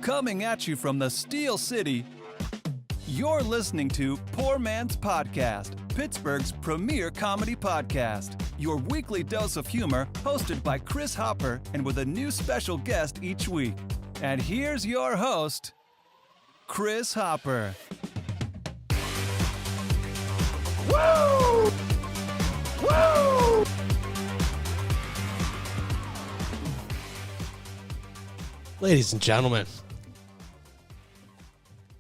Coming at you from the Steel City, you're listening to Poor Man's Podcast, Pittsburgh's premier comedy podcast. Your weekly dose of humor, hosted by Chris Hopper and with a new special guest each week. And here's your host, Chris Hopper. Woo! Woo! Ladies and gentlemen,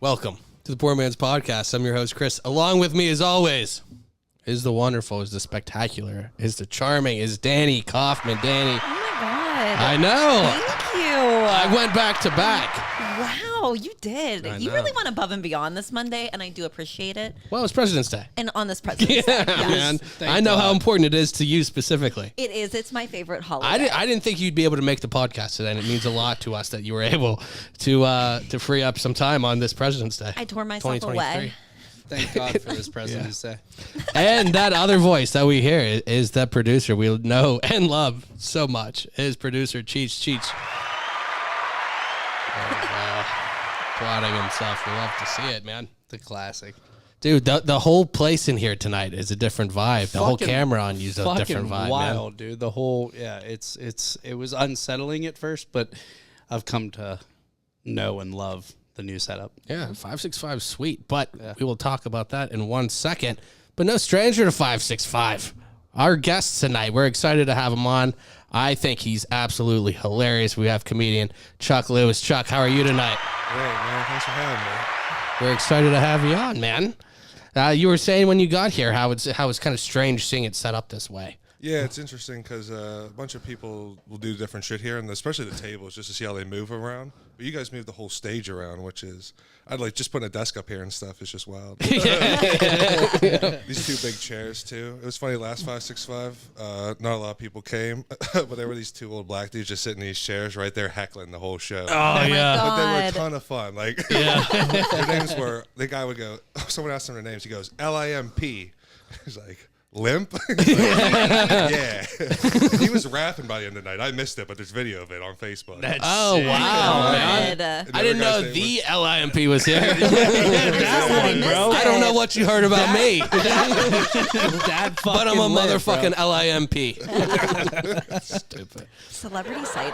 welcome to the Poor Man's Podcast. I'm your host, Chris. Along with me, as always, is the wonderful, is the spectacular, is the charming, is Danny Kaufman. Danny. Oh, my God. I know. Thank you. I went back to back. Wow, you did. I You know. really went above and beyond this Monday, and I do appreciate it. Well, it's President's Day. And on this President's Yeah, Day. man. Thank I know God. how important it is to you specifically. It is. It's my favorite holiday. I didn't think you'd be able to make the podcast today, and it means a lot to us that you were able to free up some time on this President's Day. I tore myself 2023. away. Thank God for this President's Day. And that other voice that we hear is that producer we know and love so much. Is producer Cheech. Cheech. Applauding himself. We love to see it, man. The classic. Dude, the whole place in here tonight is a different vibe. The whole Fucking- camera on you is a different vibe, wild, dude. The whole, it was unsettling at first, but I've come to know and love the new setup. man. Yeah, 565 sweet, but we will talk about that in 1 second. But no stranger to 565. Our guest tonight, we're excited to have him on. I think he's absolutely hilarious. We have comedian Chuck Lewis. Chuck, how are you tonight? Great, man. Thanks for having me. We're excited to have you on, man. You were saying when you got here how it's kind of strange seeing it set up this way. Yeah, it's interesting because a bunch of people will do different shit here, and especially the tables, just to see how they move around. But you guys move the whole stage around, which is, I'd like just putting a desk up here and stuff is just wild. These two big chairs, too. It was funny, last 565, not a lot of people came, but there were these two old black dudes just sitting in these chairs right there heckling the whole show. Oh, my yeah. But they were a God. ton of fun. Like, their names were, the guy would go, someone asked him their names. He goes, LIMP. He's like, Limp? He's like, yeah. He was rapping by the end of the night. I missed it, but there's video of it on Facebook. Oh, wow, man. Good. And the I didn't other know guy's the name LIMP was here. I missed I don't know it. what you heard about me, Dad but I'm a motherfucking LIMP. Stupid. Celebrity sighting.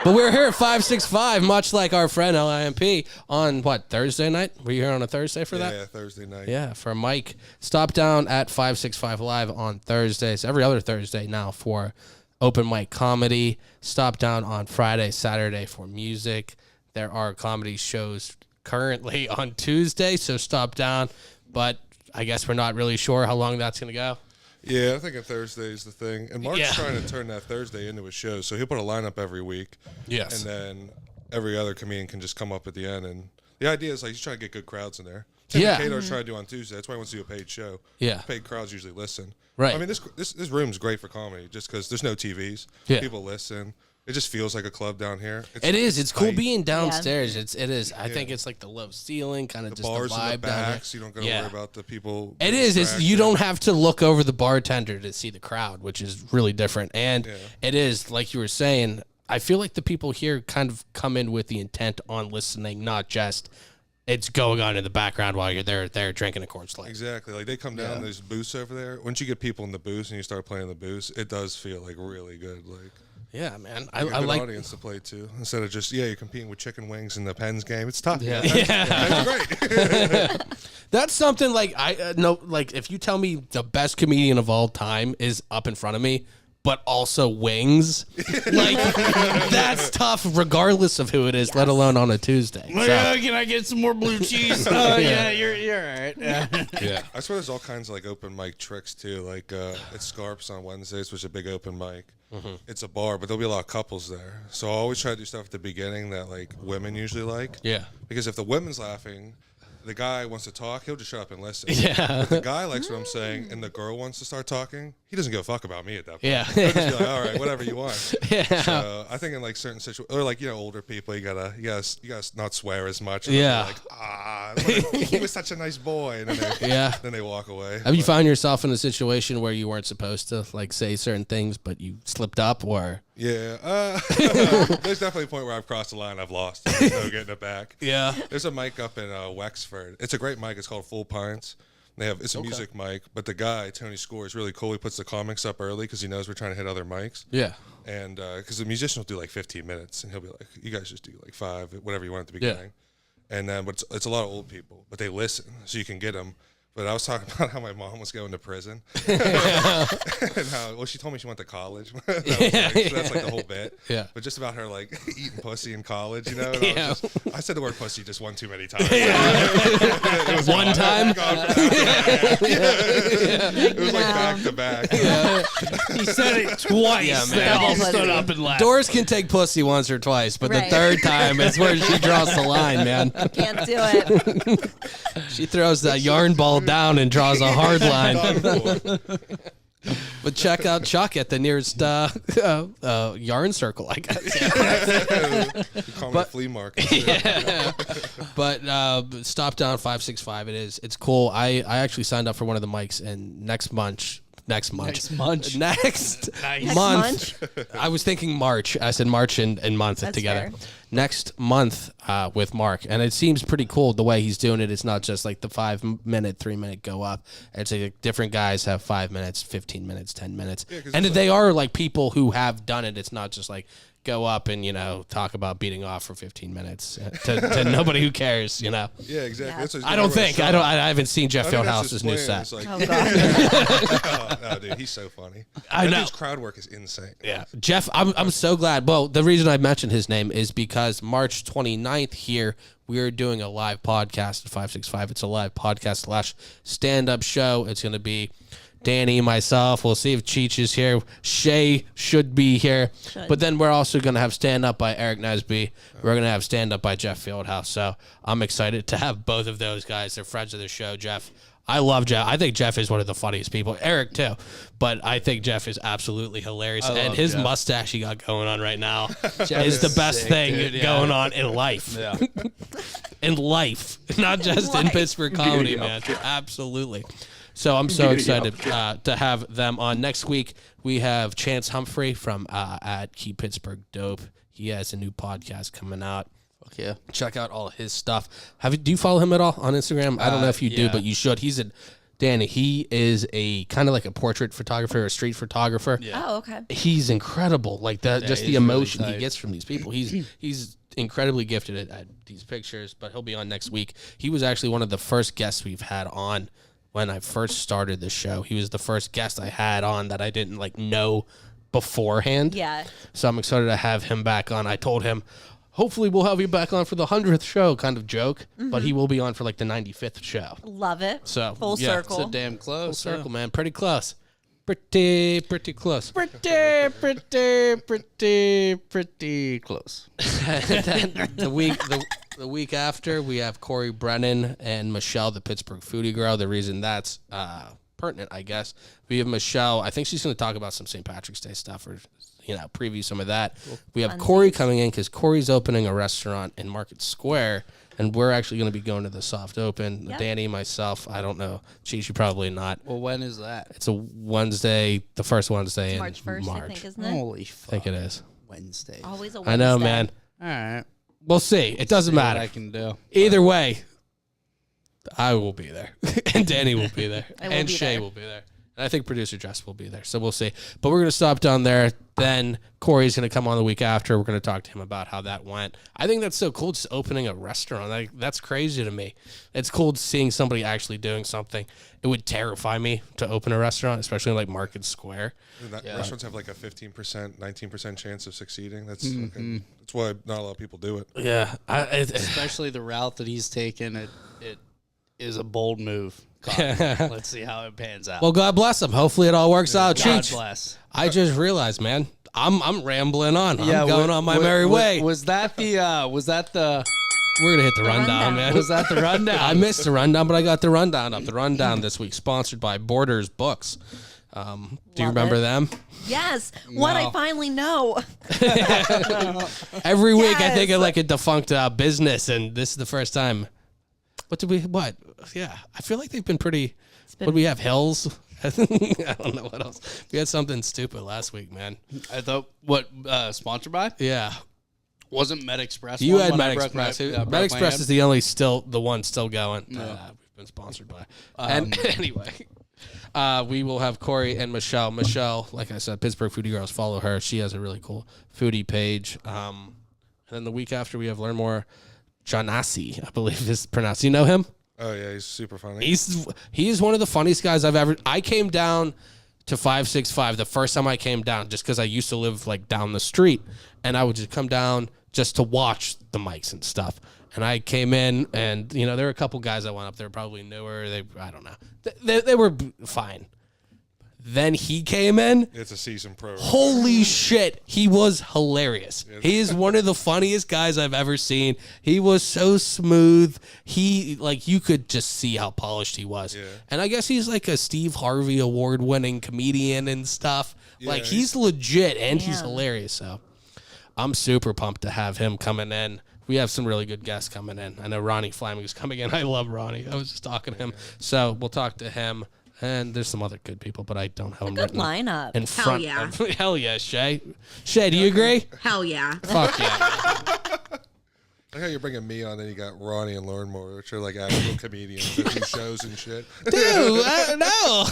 But we're here at 565, much like our friend LIMP, on what, Thursday night? Were you here on a Thursday for that? Yeah, Thursday night. Yeah, for Mike. Stop down at 565 Live on Thursdays, every other Thursday now for open mic comedy. Stop down on Friday, Saturday for music. There are comedy shows currently on Tuesday, so stop down. But I guess we're not really sure how long that's going to go. Yeah, I think Thursday is the thing. And Mark's Yeah. trying to turn that Thursday into a show. So he'll put a lineup every week. Yes. And then every other comedian can just come up at the end. And the idea is, like, he's trying to get good crowds in there. Yeah. Cato's trying to do on Tuesday. That's why he wants to do a paid show. Yeah. Paid crowds usually listen. Right. I mean, this room's great for comedy just because there's no TVs. Yeah. People listen. It just feels like a club down here. It is. It's cool tight. being downstairs. It is. I think Yeah. it's like the low ceiling, kind of The just bars the in the vibe down back, so you don't got to Yeah. worry about the people. It being is. It's you distracted. don't have to look over the bartender to see the crowd, which is really different. And Yeah. it is, like you were saying, I feel like the people here kind of come in with the intent on listening, not just it's going on in the background while you're there drinking a Coors Light. Exactly. Like they come down, there's booths over there. Once you get people in the booths and you start playing the booths, it does feel like really good. Like Yeah, man. a I good like. audience to play to instead of just you're competing with chicken wings in the Pens game. It's tough. Yeah. That's great. That's something like I know. Like if you tell me the best comedian of all time is up in front of me, but also wings, like that's tough, regardless of who it is, let alone on a Tuesday. So, Can I get some more blue cheese? Oh, yeah, you're all right. yeah. I swear there's all kinds of like open mic tricks too. Like it's Scarps on Wednesdays, which is a big open mic. It's a bar, but there'll be a lot of couples there. So I always try to do stuff at the beginning that like women usually like. Yeah. Because if the women's laughing, the guy wants to talk, he'll just shut up and listen. Yeah. If the guy likes what I'm saying and the girl wants to start talking, he doesn't give a fuck about me at that point. Yeah. He'll just be like, all right, whatever you want. Yeah. So I think in like certain situations, or like, older people, you gotta not swear as much. And Yeah. like, he was such a nice boy. And then then they walk away. Have you found yourself in a situation where you weren't supposed to like say certain things, but you slipped up, or? Yeah, there's definitely a point where I've crossed the line. I've lost. There's no getting it back. Yeah. There's a mic up in Wexford. It's a great mic. It's called Full Pints. It's a music mic, but the guy Tony Score is really cool. He puts the comics up early because he knows we're trying to hit other mics. Yeah. And because the musician will do like 15 minutes, and he'll be like, "You guys just do like 5, whatever you want at the beginning." And then, but it's a lot of old people, but they listen, so you can get them. But I was talking about how my mom was going to prison, and how she told me she went to college. So that's like the whole bit. Yeah. But just about her like eating pussy in college, you know. And I said the word pussy just one too many times. It was One time. It was like back to back. He said it twice. Yeah, man. They all Double stood pussy. up and laughed. Doris can take pussy once or twice, but Right. the third time is where she draws the line, man. Can't do it. She throws that yarn ball down and draws a hard line. But check out Chuck at the nearest yarn circle, I guess. You call me a flea market. But Stop Down 565, it's cool. I actually signed up for one of the mics, and next month. Next month. Next Nice. month. I was thinking March. I said March and month That's together. fair. Next month with Mark. And it seems pretty cool the way he's doing it. It's not just like the 5-minute, 3-minute go up. It's like different guys have 5 minutes, 15 minutes, 10 minutes. Yeah, 'cause and it's they are like people who have done it. It's not just like go up and, talk about beating off for 15 minutes to nobody who cares, Yeah, exactly. Yeah. That's what I don't think. I haven't seen Jeff I think that's Fieldhouse's his new plan. set. It's like, Oh, God. oh, no, dude, he's so funny. I That know. dude's crowd work is insane. Yeah, Jeff, I'm so glad. Well, the reason I mentioned his name is because March 29th here, we're doing a live podcast at 565. It's a live podcast / stand-up show. It's going to be Danny, myself. We'll see if Cheech is here. Shay should be here. But then we're also going to have stand-up by Eric Nesby. We're going to have stand-up by Jeff Fieldhouse. So I'm excited to have both of those guys. They're friends of the show. Jeff, I love Jeff. I think Jeff is one of the funniest people. Eric, too. But I think Jeff is absolutely hilarious. And love his Jeff. mustache he got going on right now Jeff is the best sick, thing dude. Yeah. going on in life. Yeah. In life. Not just in life. Pittsburgh comedy, man. Absolutely. So I'm so excited to have them on. Next week, we have Chance Humphrey from at Keep Pittsburgh Dope. He has a new podcast coming out. Fuck yeah. Check out all his stuff. Do you follow him at all on Instagram? I don't know if you do, yeah. but you should. Danny, he is a kind of like a portrait photographer, a street photographer. Yeah. Oh, okay. He's incredible. Like that, just he's the really emotion he tight. gets from these people. He's incredibly gifted at these pictures, but he'll be on next week. He was actually one of the first guests we've had on when I first started the show. He was the first guest I had on that I didn't know beforehand. Yeah. So I'm excited to have him back on. I told him, hopefully we'll have you back on for the 100th show, kind of joke, but he will be on for the 95th show. Love it. So, Full yeah, circle. So damn close. Full circle, man. Pretty close. Pretty close. Pretty close. The week after, we have Corey Brennan and Michelle, the Pittsburgh foodie girl. The reason that's pertinent, I guess, we have Michelle. I think she's going to talk about some St. Patrick's Day stuff or preview some of that. We have Corey coming in because Corey's opening a restaurant in Market Square, and we're actually going to be going to the soft open. Yep. Danny, myself, I don't know. Cheech, you probably not. Well, when is that? It's a Wednesday, the first Wednesday in March 1st, I think, isn't it? Holy I fuck. think it is. Wednesday. Always a Wednesday. I know, man. All right. We'll see. It doesn't See what matter. I can do. Either way, I will be there, and Danny will be there, I will and be Shay there. will be there, and I think producer Jess will be there. So we'll see. But we're gonna stop down there. Then Corey's gonna come on the week after. We're gonna talk to him about how that went. I think that's so cool, just opening a restaurant. That's crazy to me. It's cool seeing somebody actually doing something. It would terrify me to open a restaurant, especially in Market Square. And restaurants have like a 15%, 19% chance of succeeding. That's why not a lot of people do it. Yeah, Especially the route that he's taken. It is a bold move. Let's see how it pans out. well, God bless him. Hopefully, it all works out. God Cheech, bless. I just realized, man, I'm rambling on. I'm going on my merry way. Was that the? We're gonna hit the rundown, rundown. man. Was that the rundown? I missed the rundown, but I got the rundown up. The rundown this week, sponsored by Borders Books. Do you Love remember it. them? Yes. What I finally know. Every week, I think Yes. of a defunct business, and this is the first time. What? Yeah, I feel like they've been pretty. What do we have? Hills. I don't know what else. We had something stupid last week, man. I thought what sponsored by Yeah. wasn't Med Express. You one had when I Med broke my- Express. broke Med my Express hand? is the one still going. We've been sponsored by. And anyway, we will have Corey and Michelle. Michelle, like I said, Pittsburgh Foodie Girls. Follow her. She has a really cool foodie page. And then the week after, we have Learn More Janasi, I believe is pronounced. You know him? Oh yeah, he's super funny. He is one of the funniest guys I've ever. I came down to 565 the first time I came down, just because I used to live like down the street, and I would just come down just to watch the mics and stuff. And I came in, and there were a couple guys that went up there, probably newer. I don't know. They were fine. Then he came in. It's a season pro. Holy shit, he was hilarious. He is one of the funniest guys I've ever seen. He was so smooth. You could just see how polished he was. Yeah. And I guess he's like a Steve Harvey award-winning comedian and stuff. Yeah, he's legit, and he's Damn. hilarious. So I'm super pumped to have him coming in. We have some really good guests coming in. I know Ronnie Fleming is coming in. I love Ronnie. I was just talking to him. So we'll talk to him. And there's some other good people, but I don't have them Good written lineup. in front yeah. of hell yeah, Shay. Shay, do you agree? Hell yeah. Fuck yeah. I like how you're bringing me on, then you got Ronnie and Lauren Moore, which are like actual comedians that do shows and shit. Dude, no.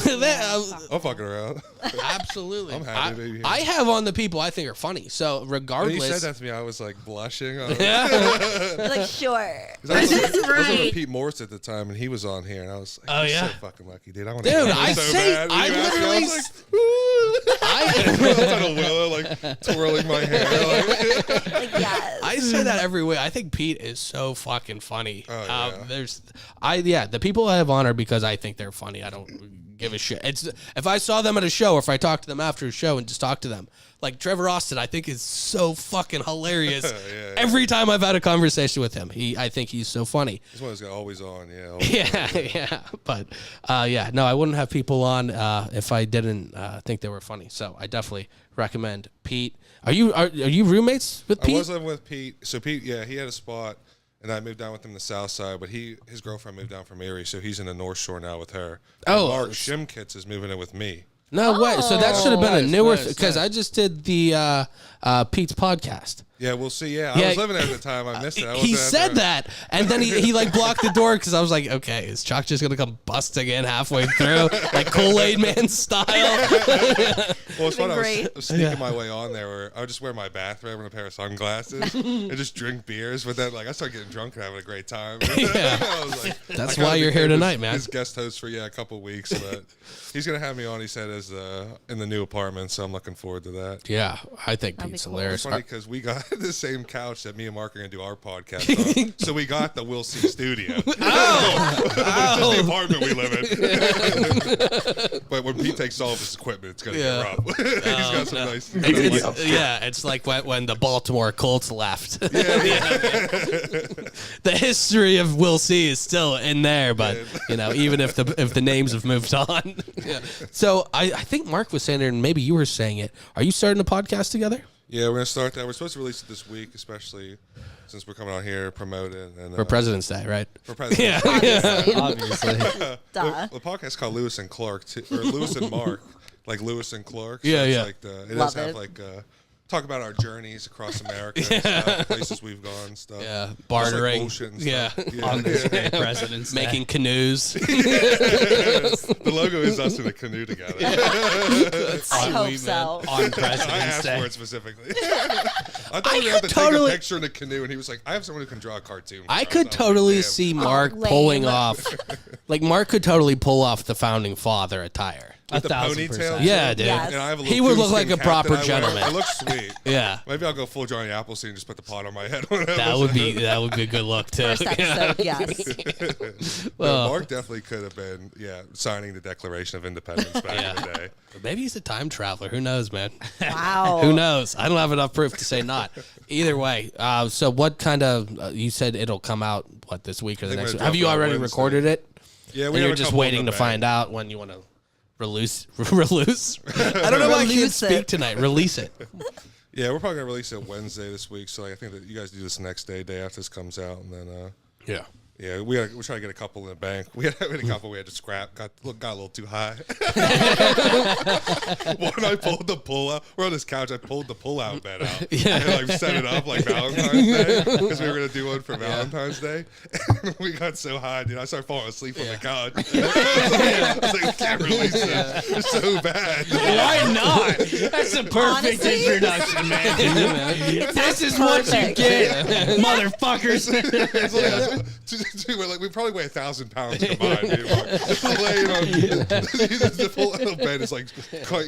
I'm fucking around. Absolutely. I'm happy to be here. I have on the people I think are funny. So When regardless. you said that to me, I was like blushing. I was, You're like, sure. 'cause I was That's I was right. with Pete Morse at the time, and he was on here, and I was like, Oh, "You're yeah? so fucking lucky, dude. I want Dude, to I so say, bad." I You asked me, literally, was like, I was on a willow, like twirling my hair. Like, Like, yes. I say that every week. I think Pete is so fucking funny. Oh, Yeah. The people I have on are because I think they're funny. I don't give a shit. It's if I saw them at a show or if I talked to them after a show and just talk to them. Like Trevor Austin, I think is so fucking hilarious. Yeah. Every time I've had a conversation with him, I think he's so funny. this one is always on, yeah. Always Yeah, on. yeah. But no, I wouldn't have people on if I didn't think they were funny. So I definitely recommend Pete. Are you roommates with Pete? I was living with Pete. So Pete, yeah, he had a spot, and I moved down with him to the south side, but his girlfriend moved down from Erie, so he's in the North Shore now with her. Oh. And Mark Shimkitz is moving in with me. No way. So that should have been a Nice, newer nice, because I just did the Pete's podcast. Yeah, we'll see. Yeah, Yeah. I was living there at the time. I missed it. I He wasn't said at the- that, and then he like blocked the door because I was like, okay, is Chuck just gonna come busting in halfway through like Kool-Aid Man style? Well, it's fun. I Great. was sneaking my way on there where I would just wear my bathrobe and a pair of sunglasses and just drink beers. But then, like, I started getting drunk and having a great time. Yeah. I was like, That's I kinda why you're here became tonight, man. His guest host for a couple weeks, but he's gonna have me on. He said as in the new apartment, so I'm looking forward to that. Yeah, I think That'd be Pete's cool. hilarious. It's funny because we got the same couch that me and Mark are gonna do our podcast on. So we got the We'll See studio. It's just the apartment we live in. But when Pete takes all of his equipment, it's gonna Yeah. get rough. He's got some nice. It's like when the Baltimore Colts left. The history of We'll See is still in there, but even if the names have moved on. Yeah. So I think Mark was saying it, and maybe you were saying it. Are you starting a podcast together? Yeah, we're gonna start that. We're supposed to release it this week, especially since we're coming out here to promote it. And, For President's Day, right? For President's Obviously. Obviously. Duh. The podcast is called Lewis and Clark, or Lewis and Mark, like Lewis and Clark. So Yeah, it's yeah. Like it Love does have it. like talk about our journeys across America, and stuff, places we've gone, and stuff. Yeah, Just, like, bartering. bullshit and Yeah. stuff. On this yeah. great President's Day. Making canoes. The logo is us in a canoe together. I hope so. On I President's asked Day. for it specifically. I thought we could had to totally- take a picture in a canoe, and he was like, "I have someone who can draw a cartoon." I for us." could was totally like, "Damn." see Mark lame. pulling off, like Mark could totally pull off the founding father attire. With the 1,000%. ponytail. Yeah, dude. Yes. And I have a He little would look like coonskin a cap proper that I wear. gentleman. It looks sweet. Yeah, Maybe I'll go full Johnny Appleseed and just put the pot on my head. that would be a good look too. First episode, yes. Well, Mark definitely could have been, signing the Declaration of Independence back in the day. Maybe he's a time traveler. Who knows, man? Wow. Who knows? I don't have enough proof to say not. Either way, so what kind of? You said it'll come out this week or the think next? we're Week? Have you dropping on already Wednesday. recorded it? Yeah, And we you're have a just couple waiting in to the find bag. out when you want to release. I don't know why I can't Release speak it. tonight. Release it. Yeah, we're probably gonna release it Wednesday this week. So I think that you guys do this next day after this comes out, and then Yeah. Yeah, we're trying to get a couple in the bank. We had a couple we had to scrap. Got a little too high. When I pulled the pull-out, we're on this couch. I pulled the pull-out bed out. And set it up like Valentine's Day because we were gonna do one for Valentine's Day. And we got so high, dude. I started falling asleep on the couch. I was like, I can't release this. It's so bad. Why not? That's a perfect Honestly? introduction, man. This is what you get, motherfuckers. We probably weigh 1,000 pounds combined. Dude. Just laying on the full little bed is like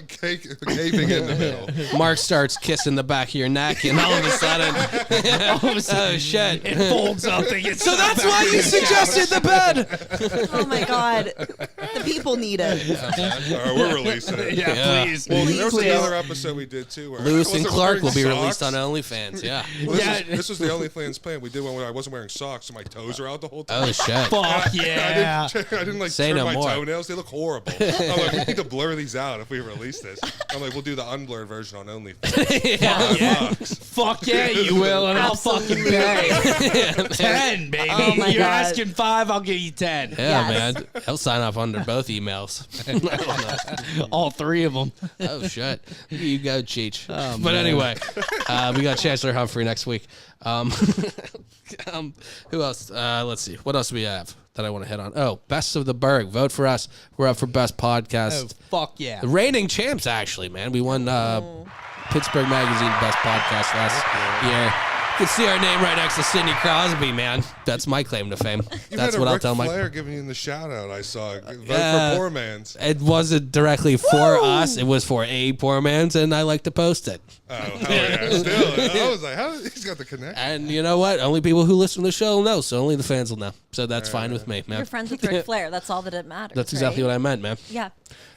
caving in the middle. Mark starts kissing the back of your neck, and all of a sudden, oh shit! It folds something. So that's why you suggested the bed. Oh my God. The people need it. All right, we're releasing it. Yeah, please. Well, there was Please. another episode we did too. Where Lewis I and wasn't Clark will wearing be released on socks. OnlyFans. Yeah. Well, Yeah. this was the OnlyFans plan. We did one where I wasn't wearing socks, so my toes are out the whole time. Oh shit! Fuck yeah. I didn't like Say trim no my more. toenails. They look horrible. I'm like, we need to blur these out if we release this. I'm like, we'll do the unblurred version on OnlyFans. Yeah. $5. Fuck yeah, you will, and I'll fucking pay. 10, baby. Oh my You're God. asking 5, I'll give you 10. Yeah, Yes. man. He'll sign up under both emails. All 3 of them. Oh shit! You go, Cheech. Oh, but man. anyway, we got Chancellor Humphrey next week. Who else? Let's see. What else do we have that I want to hit on? Oh, Best of the Berg. Vote for us. We're up for Best Podcast. Oh, fuck yeah. The reigning champs, actually, man. We won Pittsburgh Magazine Best Podcast last year. You can see our name right next to Sidney Crosby, man. That's my claim to fame. You That's had what a I'll Ric tell my. Flair giving you the shout out. I saw. Vote yeah. for poor man's. It wasn't directly for us. It was for a poor man's, and I like to post it. Oh, hell yeah. Still, I was like, how? He's got the connection. And you know what? Only people who listen to the show will know, so only the fans will know. So that's fine with me, man. You're friends with Ric Flair. That's all that it matters. That's exactly what I meant, man. Yeah.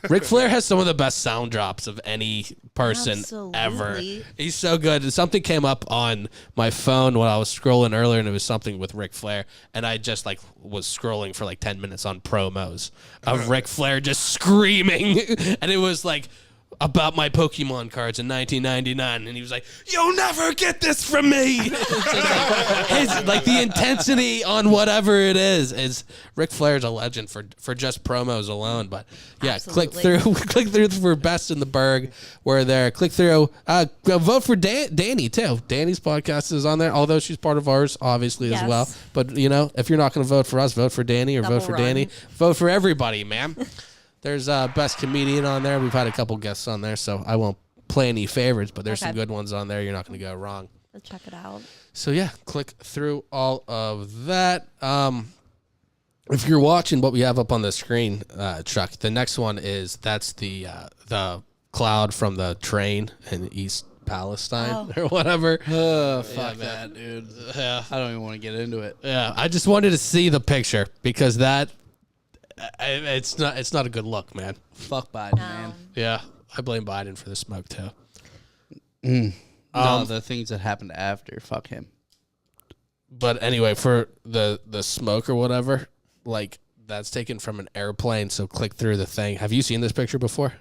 Ric Flair has some of the best sound drops of any person ever. Absolutely. He's so good. Something came up on my phone when I was scrolling earlier, and it was something with Ric Flair, and I just like was scrolling for like 10 minutes on promos of Ric Flair just screaming, and it was like about my Pokemon cards in 1999, and he was like, "You'll never get this from me." His, like the intensity on whatever it is Ric Flair's a legend for just promos alone. But yeah, Absolutely. click through for Best in the Berg. We're there. Click through. Vote for Danny too. Danny's podcast is on there, although she's part of ours, obviously as Yes. well. But you know, if you're not going to vote for us, vote for Danny or Double vote for run. Danny. Vote for everybody, man. There's Best Comedian on there. We've had a couple guests on there, so I won't play any favorites, but there's some Okay. good ones on there. You're not going to go wrong. Let's check it out. So yeah, click through all of that. If you're watching what we have up on the screen, Chuck, the next one that's the cloud from the train in East Palestine or whatever. Oh, fuck that, dude. Yeah. I don't even want to get into it. Yeah, I just wanted to see the picture because that it's not a good look, man. Fuck Biden, man. Yeah, I blame Biden for the smoke too. No, the things that happened after. Fuck him. But anyway, for the smoke or whatever, like that's taken from an airplane. So click through the thing. Have you seen this picture before?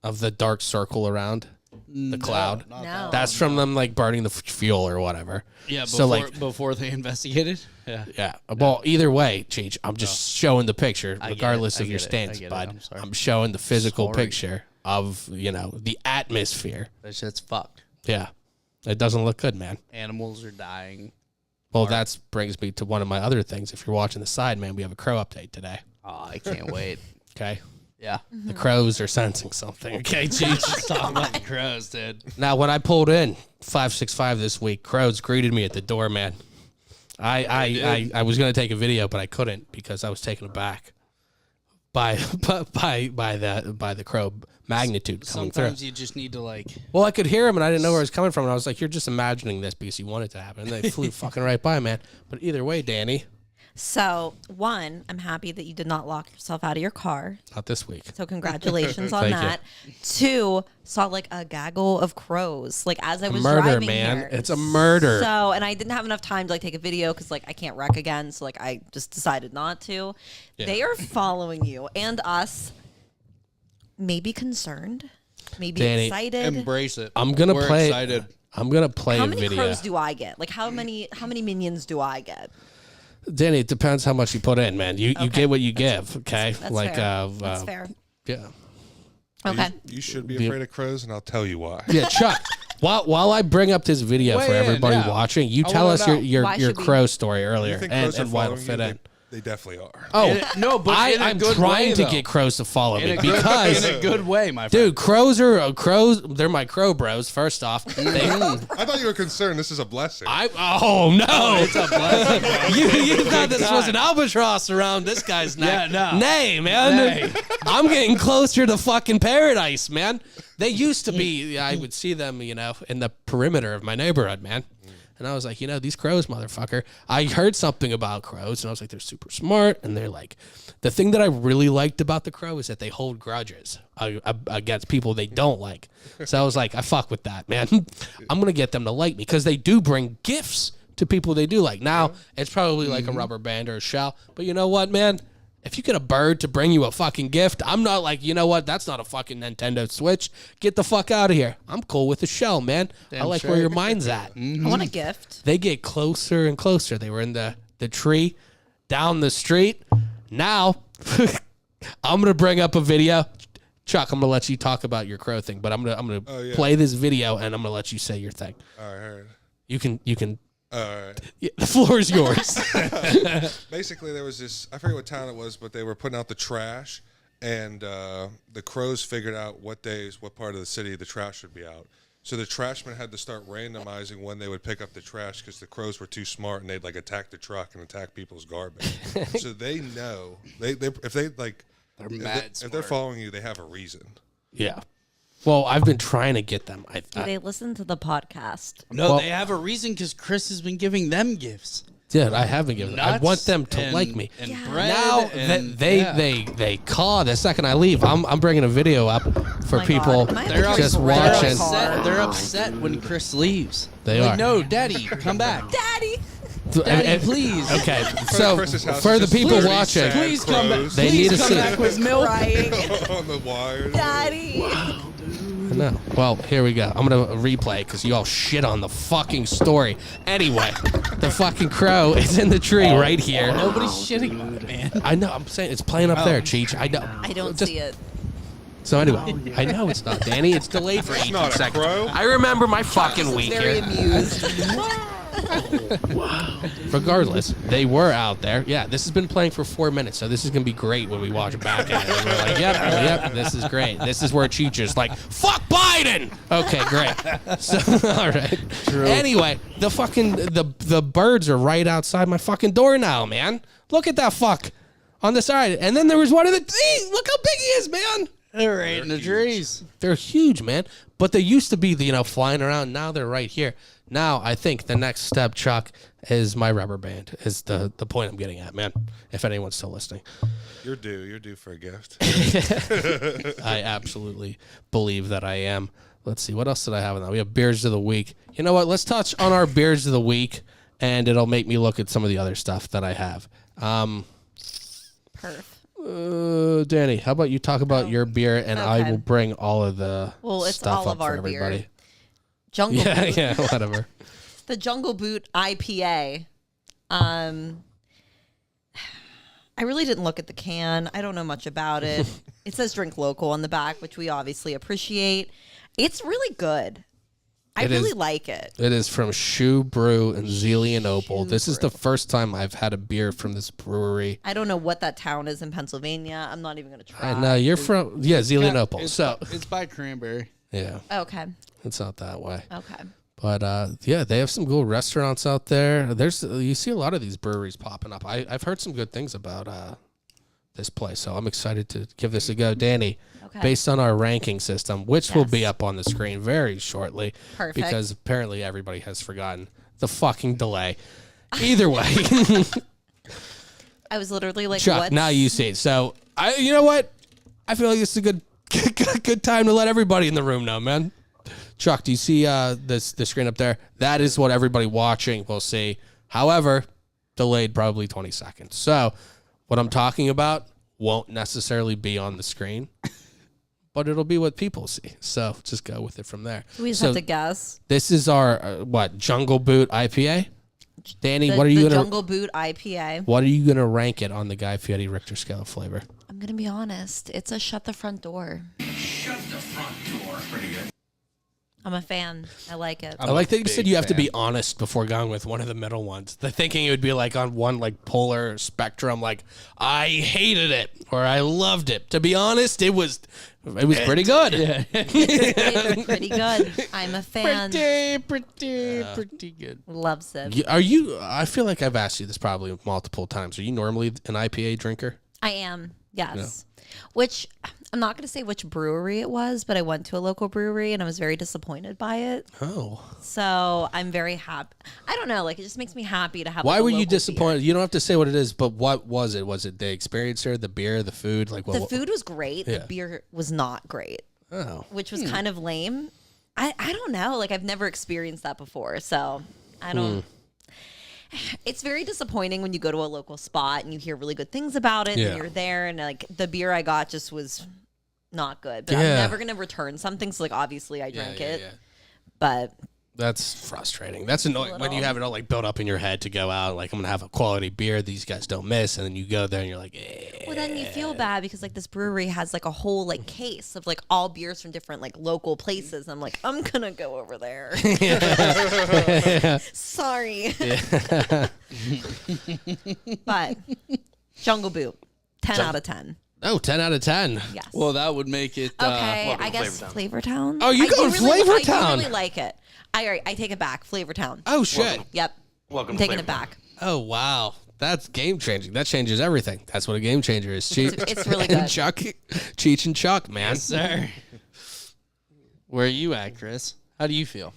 Of the dark circle around the cloud. No. That's from them like burning the fuel or whatever. Yeah, So, before, like- before they investigated. Yeah. Yeah. Well, either way, Cheech, I'm just showing the picture, I get it. regardless I of your get it. stance, I get it. bud. I'm sorry. I'm showing the physical Sorry. picture of the atmosphere. That shit's fucked. Yeah, it doesn't look good, man. Animals are dying. Well, that brings me to one of my other things. If you're watching the side, man, we have a crow update today. Oh, I can't wait. Okay, Yeah. the crows are sensing something. Okay, Cheech. Let's talk about the crows, dude. Now, when I pulled in 565 this week, crows greeted me at the door, man. I was gonna take a video, but I couldn't because I was taken aback by the crow magnitude coming Sometimes through. you just need to like. Well, I could hear him, and I didn't know where it was coming from. And I was like, "You're just imagining this because you want it to happen." And they flew fucking right by, man. But either way, Danny, So, one, I'm happy that you did not lock yourself out of your car. not this week. So congratulations on Thank you. that. Two, saw like a gaggle of crows like as I was Murder, driving man. here. It's a murder. So, and I didn't have enough time to like take a video because like I can't wreck again. So like I just decided not to. Yeah. They are following you and us. Maybe concerned, maybe Danny, excited. Embrace it. I'm gonna We're play. excited. I'm gonna play How a many video. crows do I get? Like how many minions do I get? Danny, it depends how much you put in, man. You get what you give. Okay, That's like fair. That's fair. yeah. Okay. You should be afraid of crows, and I'll tell you why. Yeah, Chuck. While I bring up this video for Weigh in, everybody yeah. watching, you I tell wanna us know. your Why should we- crow story You earlier think and, crows are and why it'll following fit you? in. They definitely are. Oh, No, but in a I'm good trying way, to though. get crows to follow me In a good, because in a good way, my friend. dude, crows are crows. They're my crow bros. First off, I thought you were concerned. This is a blessing. oh no, It's a blessing. you thought this was an albatross around this guy's neck. Yeah, no. Nay, man. Nay. I'm getting closer to fucking paradise, man. They used to be, I would see them, in the perimeter of my neighborhood, man. And I was like, these crows, motherfucker. I heard something about crows, and I was like, they're super smart. And they're like, the thing that I really liked about the crow is that they hold grudges against people they don't like. So I was like, I fuck with that, man. I'm going to get them to like me because they do bring gifts to people they do like. Now, it's probably like a rubber band or a shell. But you know what, man? If you get a bird to bring you a fucking gift, I'm not like, you know what? That's not a fucking Nintendo Switch. Get the fuck out of here. I'm cool with the shell, man. I like where your mind's at. I want a gift. They get closer and closer. They were in the tree down the street. Now, I'm going to bring up a video. Chuck, I'm going to let you talk about your crow thing, but I'm going to play this video and I'm going to let you say your thing. All right, heard. You can. All right. Yeah, the floor is yours. Basically, there was this, I forget what town it was, but they were putting out the trash, and the crows figured out what part of the city the trash would be out. So the trashmen had to start randomizing when they would pick up the trash because the crows were too smart and they'd like attack the truck and attack people's garbage. So they know if they're following you, they have a reason. Yeah. Well, I've been trying to get them. Do they listen to the podcast? No, Well- they have a reason because Chris has been giving them gifts. Dude, I haven't given them. I Nuts want them to and- like me. And Yeah. bread Now and, they call the second I leave. I'm bringing a video up for Oh my people God. Am I They're like just a they're red watching. car? upset. They're upset when Chris leaves. They like, are. No, Daddy, come back. Daddy. Daddy, please. Okay, so Chris's house for is the just people 30 watching, sad Please come back. crows They Please need to come see- back with milk. Crying. on the wires. Daddy. no. Well, here we go. I'm gonna replay because you all shit on the fucking story. Anyway, the fucking crow is in the tree right here. Nobody's shitting on it, man. I know. I'm saying it's playing up there, Cheech. I know. I don't Just- see it. So anyway, I know it's not Danny. It's delayed for 18 not a seconds. crow. I remember my fucking week Very here. amused. Regardless, they were out there. Yeah, this has been playing for 4 minutes, so this is gonna be great when we watch it back at it. And we're like, yep, this is great. This is where Cheech is like, fuck Biden. Okay, great. So, all right. Anyway, the fucking the birds are right outside my fucking door now, man. Look at that fuck on the side. And then there was one of the. Look how big he is, man. They're right in the trees. They're huge, man. But they used to be, flying around. Now they're right here. Now I think the next step, Chuck, is my rubber band. Is the point I'm getting at, man. If anyone's still listening, You're due for a gift. I absolutely believe that I am. Let's see, what else did I have in that? We have beers of the week. You know what? Let's touch on our beers of the week, and it'll make me look at some of the other stuff that I have. Perf. Danny, how about you talk about your beer, and I okay. will bring all of the Well, it's stuff all up of for our everybody. beer. Jungle Yeah, Boot. yeah, whatever. The Jungle Boot IPA. I really didn't look at the can. I don't know much about it. It says drink local on the back, which we obviously appreciate. It's really good. I It really is. like it. It is from Shoe Brew in Zelienople. This is the first time I've had a beer from this brewery. I don't know what that town is in Pennsylvania. I'm not even going to try. And you're from Zelienople. It's, So it's by Cranberry. yeah, Okay. it's not that way. Okay. But yeah, they have some cool restaurants out there. You see a lot of these breweries popping up. I've heard some good things about this place, so I'm excited to give this a go. Danny, Okay. based on our ranking system, which will be Yes. up on the screen very shortly, Perfect. because apparently everybody has forgotten the fucking delay. Either way, I was literally like, Chuck, what? now you see it. So you know what? I feel like this is a good time to let everybody in the room know, man. Chuck, do you see the screen up there? That is what everybody watching will see. However, delayed probably 20 seconds. So what I'm talking about won't necessarily be on the screen, but it'll be what people see. So just go with it from there. We just So have to guess. this is our Jungle Boot IPA. Danny, The what are you gonna Jungle Boot IPA. what are you gonna rank it on the Guy Fieri Richter scale of flavor? I'm gonna be honest. It's a shut the front door. Shut the front door. Pretty good. I'm a fan. I like it. I like that you said you have to be honest before going with one of the middle ones. The thinking it would be like on one like polar spectrum, like I hated it or I loved it. To be honest, it was pretty good. Yeah. It's pretty good. I'm a fan. Pretty good. Loves it. Are you? I feel like I've asked you this probably multiple times. Are you normally an IPA drinker? I am. Yes. Which I'm not going to say which brewery it was, but I went to a local brewery and I was very disappointed by it. Oh, So I'm very happy. I don't know. Like, it just makes me happy to have. why like, a were you local disappointed? You don't have to say what it is, but what was it? Was it the experience there, the beer, the food? Like, beer. The food was great. Yeah. The beer was not great, Oh, which was kind of lame. I don't know. Like, I've never experienced that before. So I don't. It's very disappointing when you go to a local spot and you hear really good things about it Yeah. and you're there and like the beer I got just was not good. But Yeah. I'm never going to return something. So like obviously I drank it. But That's frustrating. That's annoying when you have it all like built up in your head to go out. Like I'm gonna have a quality beer these guys don't miss, and then you go there and you're like, well then you feel bad because like this brewery has like a whole like case of like all beers from different like local places. I'm like, I'm gonna go over there. Sorry. But Jungle Boot, 10 out of 10. oh, 10 out of 10. Yes. Well, that would make it. Okay, I guess Flavortown. Oh, you I do going Flavortown? I do really like it. I take it back. Flavortown. Oh shit. Yep. Welcome I'm to taking it Flavortown. back. Oh wow. That's game changing. That changes everything. That's what a game changer is. It's really and good. Chuck, Cheech and Chuck, man. Sir. Where are you at, Chris? How do you feel?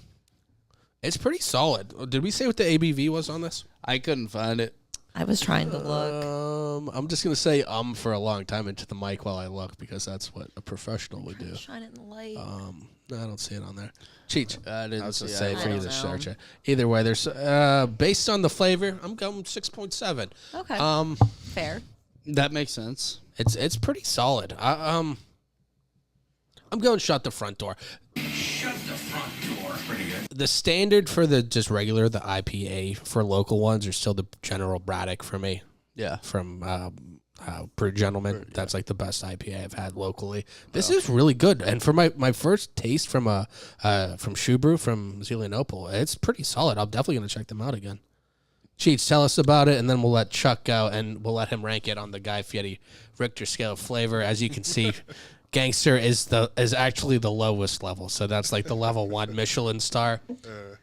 It's pretty solid. Did we say what the ABV was on this? I couldn't find it. I was trying to look. I'm just gonna say for a long time into the mic while I look because that's what a professional would do. Shine it in the light. No, I don't see it on there. Cheech. I didn't I was see gonna it. say I for you don't to know. search it. Either way, there's based on the flavor, I'm going 6.7. Okay. Fair. That makes sense. It's pretty solid. I'm going shut the front door. Shut the front door. Pretty good. The standard for the just regular, the IPA for local ones are still the General Braddock for me Yeah. from Brew Gentleman. That's like the best IPA I've had locally. This is really good. And for my first taste from Shoe Brew from Zelienople, it's pretty solid. I'm definitely going to check them out again. Cheats, tell us about it, and then we'll let Chuck go, and we'll let him rank it on the Guy Fieri Richter scale of flavor. As you can see, Gangster is actually the lowest level, so that's like the level 1 Michelin star.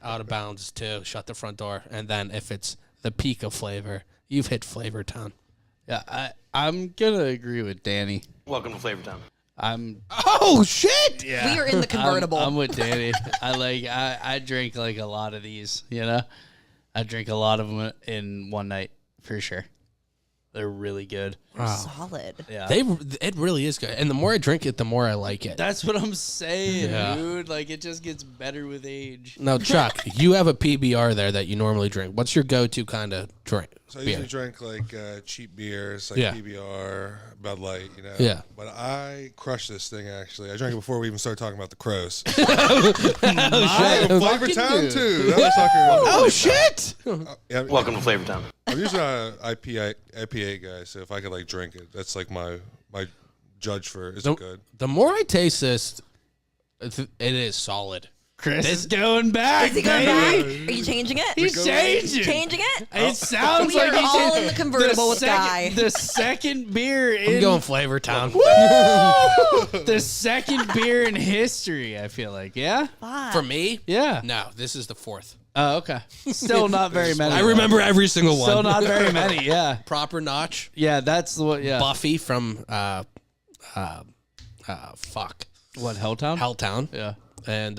Out of bounds 2, shut the front door, and then if it's the peak of flavor, you've hit Flavor Town. Yeah, I'm gonna agree with Danny. Welcome to Flavortown. I'm Oh shit! We are in the convertible. I'm with Danny. I drink like a lot of these, you know? I drink a lot of them in one night for sure. They're really good. Solid. Yeah. It really is good, and the more I drink it, the more I like it. That's what I'm saying, Yeah. dude. Like it just gets better with age. Now, Chuck, you have a PBR there that you normally drink. What's your go-to kind of drink? So I beer? usually drink like cheap beers, like Yeah. PBR, Bud Light, you know. Yeah. But I crushed this thing actually. I drank it before we even started talking about the crows. Flavor Town too. That was talking about Oh shit! yeah, Welcome to Flavortown. I'm usually an IPA guy, so if I could like drink it, that's like my judge for is it good. The more I taste this, it is solid. Chris is going back. Is he going back? Are you changing it? He's changing. Changing it? It sounds We like are he's all changing. in the convertible with Guy. The second beer I'm in going Flavor Town. the second beer in history. I feel like, yeah, For me, yeah. no, this is the 4th. Oh, okay. Still not very many. I remember every single one. Still not very many. Yeah, Proper Notch, yeah. That's the what. Yeah. Buffy from What Helltown? Helltown, Yeah. and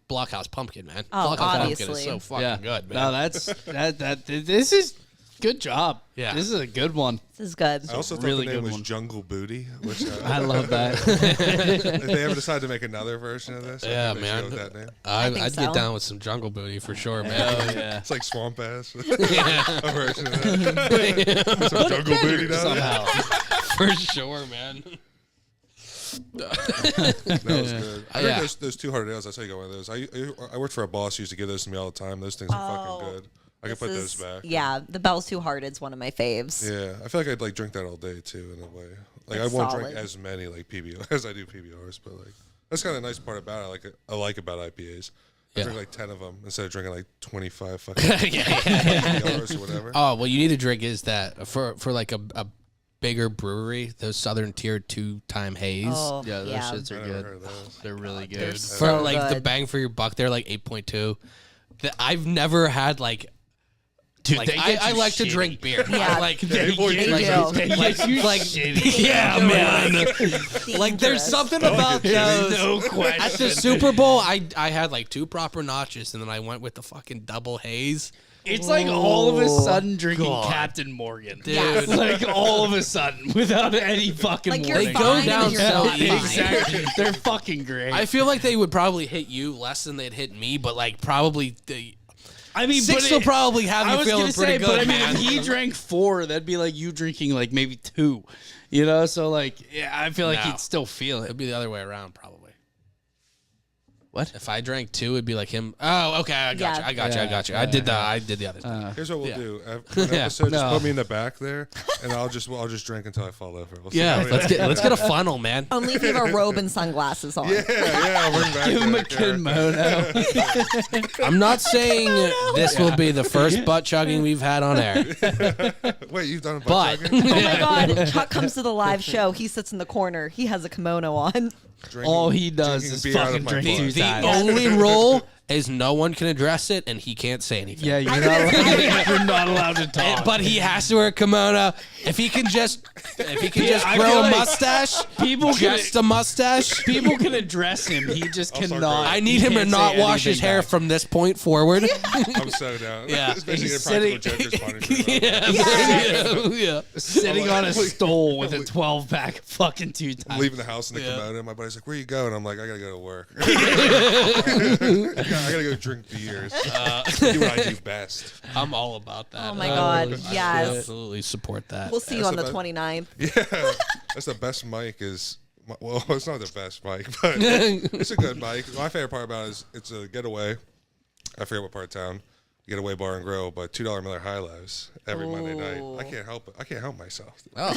Blockhouse Pumpkin, man. Oh, Blockhouse Pumpkin is obviously. so fucking Yeah. good, man. No, that's that. This is good job. Yeah. This is a good one. This is good. I also thought Really the name good was one. Jungle Booty, which I love that. if they ever decide to make another version of this, I Yeah, think they should man. go with that name. think I'd so. get down with some Jungle Booty for sure, man. Oh yeah. It's like Swamp Ass. A version of that. Some Jungle Booty down there. Somehow. For sure, man. That was good. I Yeah. think those 200 ales. That's how you got one of those. I worked for a boss who used to give those to me all the time. Those things are fucking good. I can put those back. Yeah, the Bell's Two Hearted's one of my faves. Yeah, I feel like I'd like drink that all day too. In a way, like It's I won't solid. drink as many like PBR as I do PBRs, but like that's kind of the nice part about it. I like about IPAs. I drink like 10 of them instead of drinking like 25 fucking PBRs or whatever. Oh, what you need to drink is that for like a bigger brewery, those Southern Tier 2-time haze. Oh, Yeah, those shits I are never good. heard of those. They're really They're good. For so like the good. bang for your buck, they're like 8.2. I've never had like. Dude, Like, they get I you like to shitty. drink beer. Yeah. I like They They do. yeah, man. Like there's Dangerous. something about those. No question. At the Super Bowl, I had like 2 proper notches, and then I went with the fucking double haze. It's like all of a sudden drinking God. Captain Morgan. Dude. Yes. Like all of a sudden without any fucking Like, you're warning. They go fine down and you're so not easy. fine. Exactly. They're fucking great. I feel like they would probably hit you less than they'd hit me, but like probably I mean, 6 but will it- probably have I you was feeling gonna pretty say, good, but I mean, man. if he drank 4, that'd be like you drinking like maybe 2. You know, so like, yeah, I feel like No. he'd still feel it. It'd be the other way around, probably. What? If I drank 2, it'd be like him. Oh, okay, I got Yeah. you. I got you. I got you. I did the other thing. Here's what we'll Yeah. do. One Yeah. episode, just No. put me in the back there, and I'll just drink until I fall over. We'll see Yeah, how we- let's get a funnel, man. Only if you have a robe and sunglasses on. Yeah, I'll bring back Give him a that character. kimono. I'm not saying this will be the first butt chugging we've had on air, Wait, you've done a but butt chugging? Oh my God! Chuck comes to the live show. He sits in the corner. He has a kimono on. All he does drinking is beer out of fucking my drink butt. 2 the times. only rule is no one can address it, and he can't say anything. Yeah, you're not allowed, you're not allowed to talk. But he has to wear a kimono. If he can just I grow feel a like mustache, people can just a mustache. people can address him. He just start cannot. crying. I need he him to can't not say wash his anything hair back. from this point forward. I'm so down. Yeah. It's basically He's a practical sitting- Joker's punishment. yeah. Sitting on a Like- stool with a 12-pack fucking 2 I'm times. leaving the house in the Yeah. kimono. My buddy's like, "Where you going?" I'm like, "I gotta go to work. I gotta go drink beers. Do what I do best." I'm all about that. Oh my God! I Yes. absolutely support that. We'll see you That's on the about- 29th. Yeah, that's the best mic. Well, it's not the best mic, but it's a good mic. My favorite part about it is it's a getaway. I forget what part of town. Getaway Bar and Grill, but $2 Miller High Lives every Monday night. Ooh. I can't help it. I can't help myself. Oh.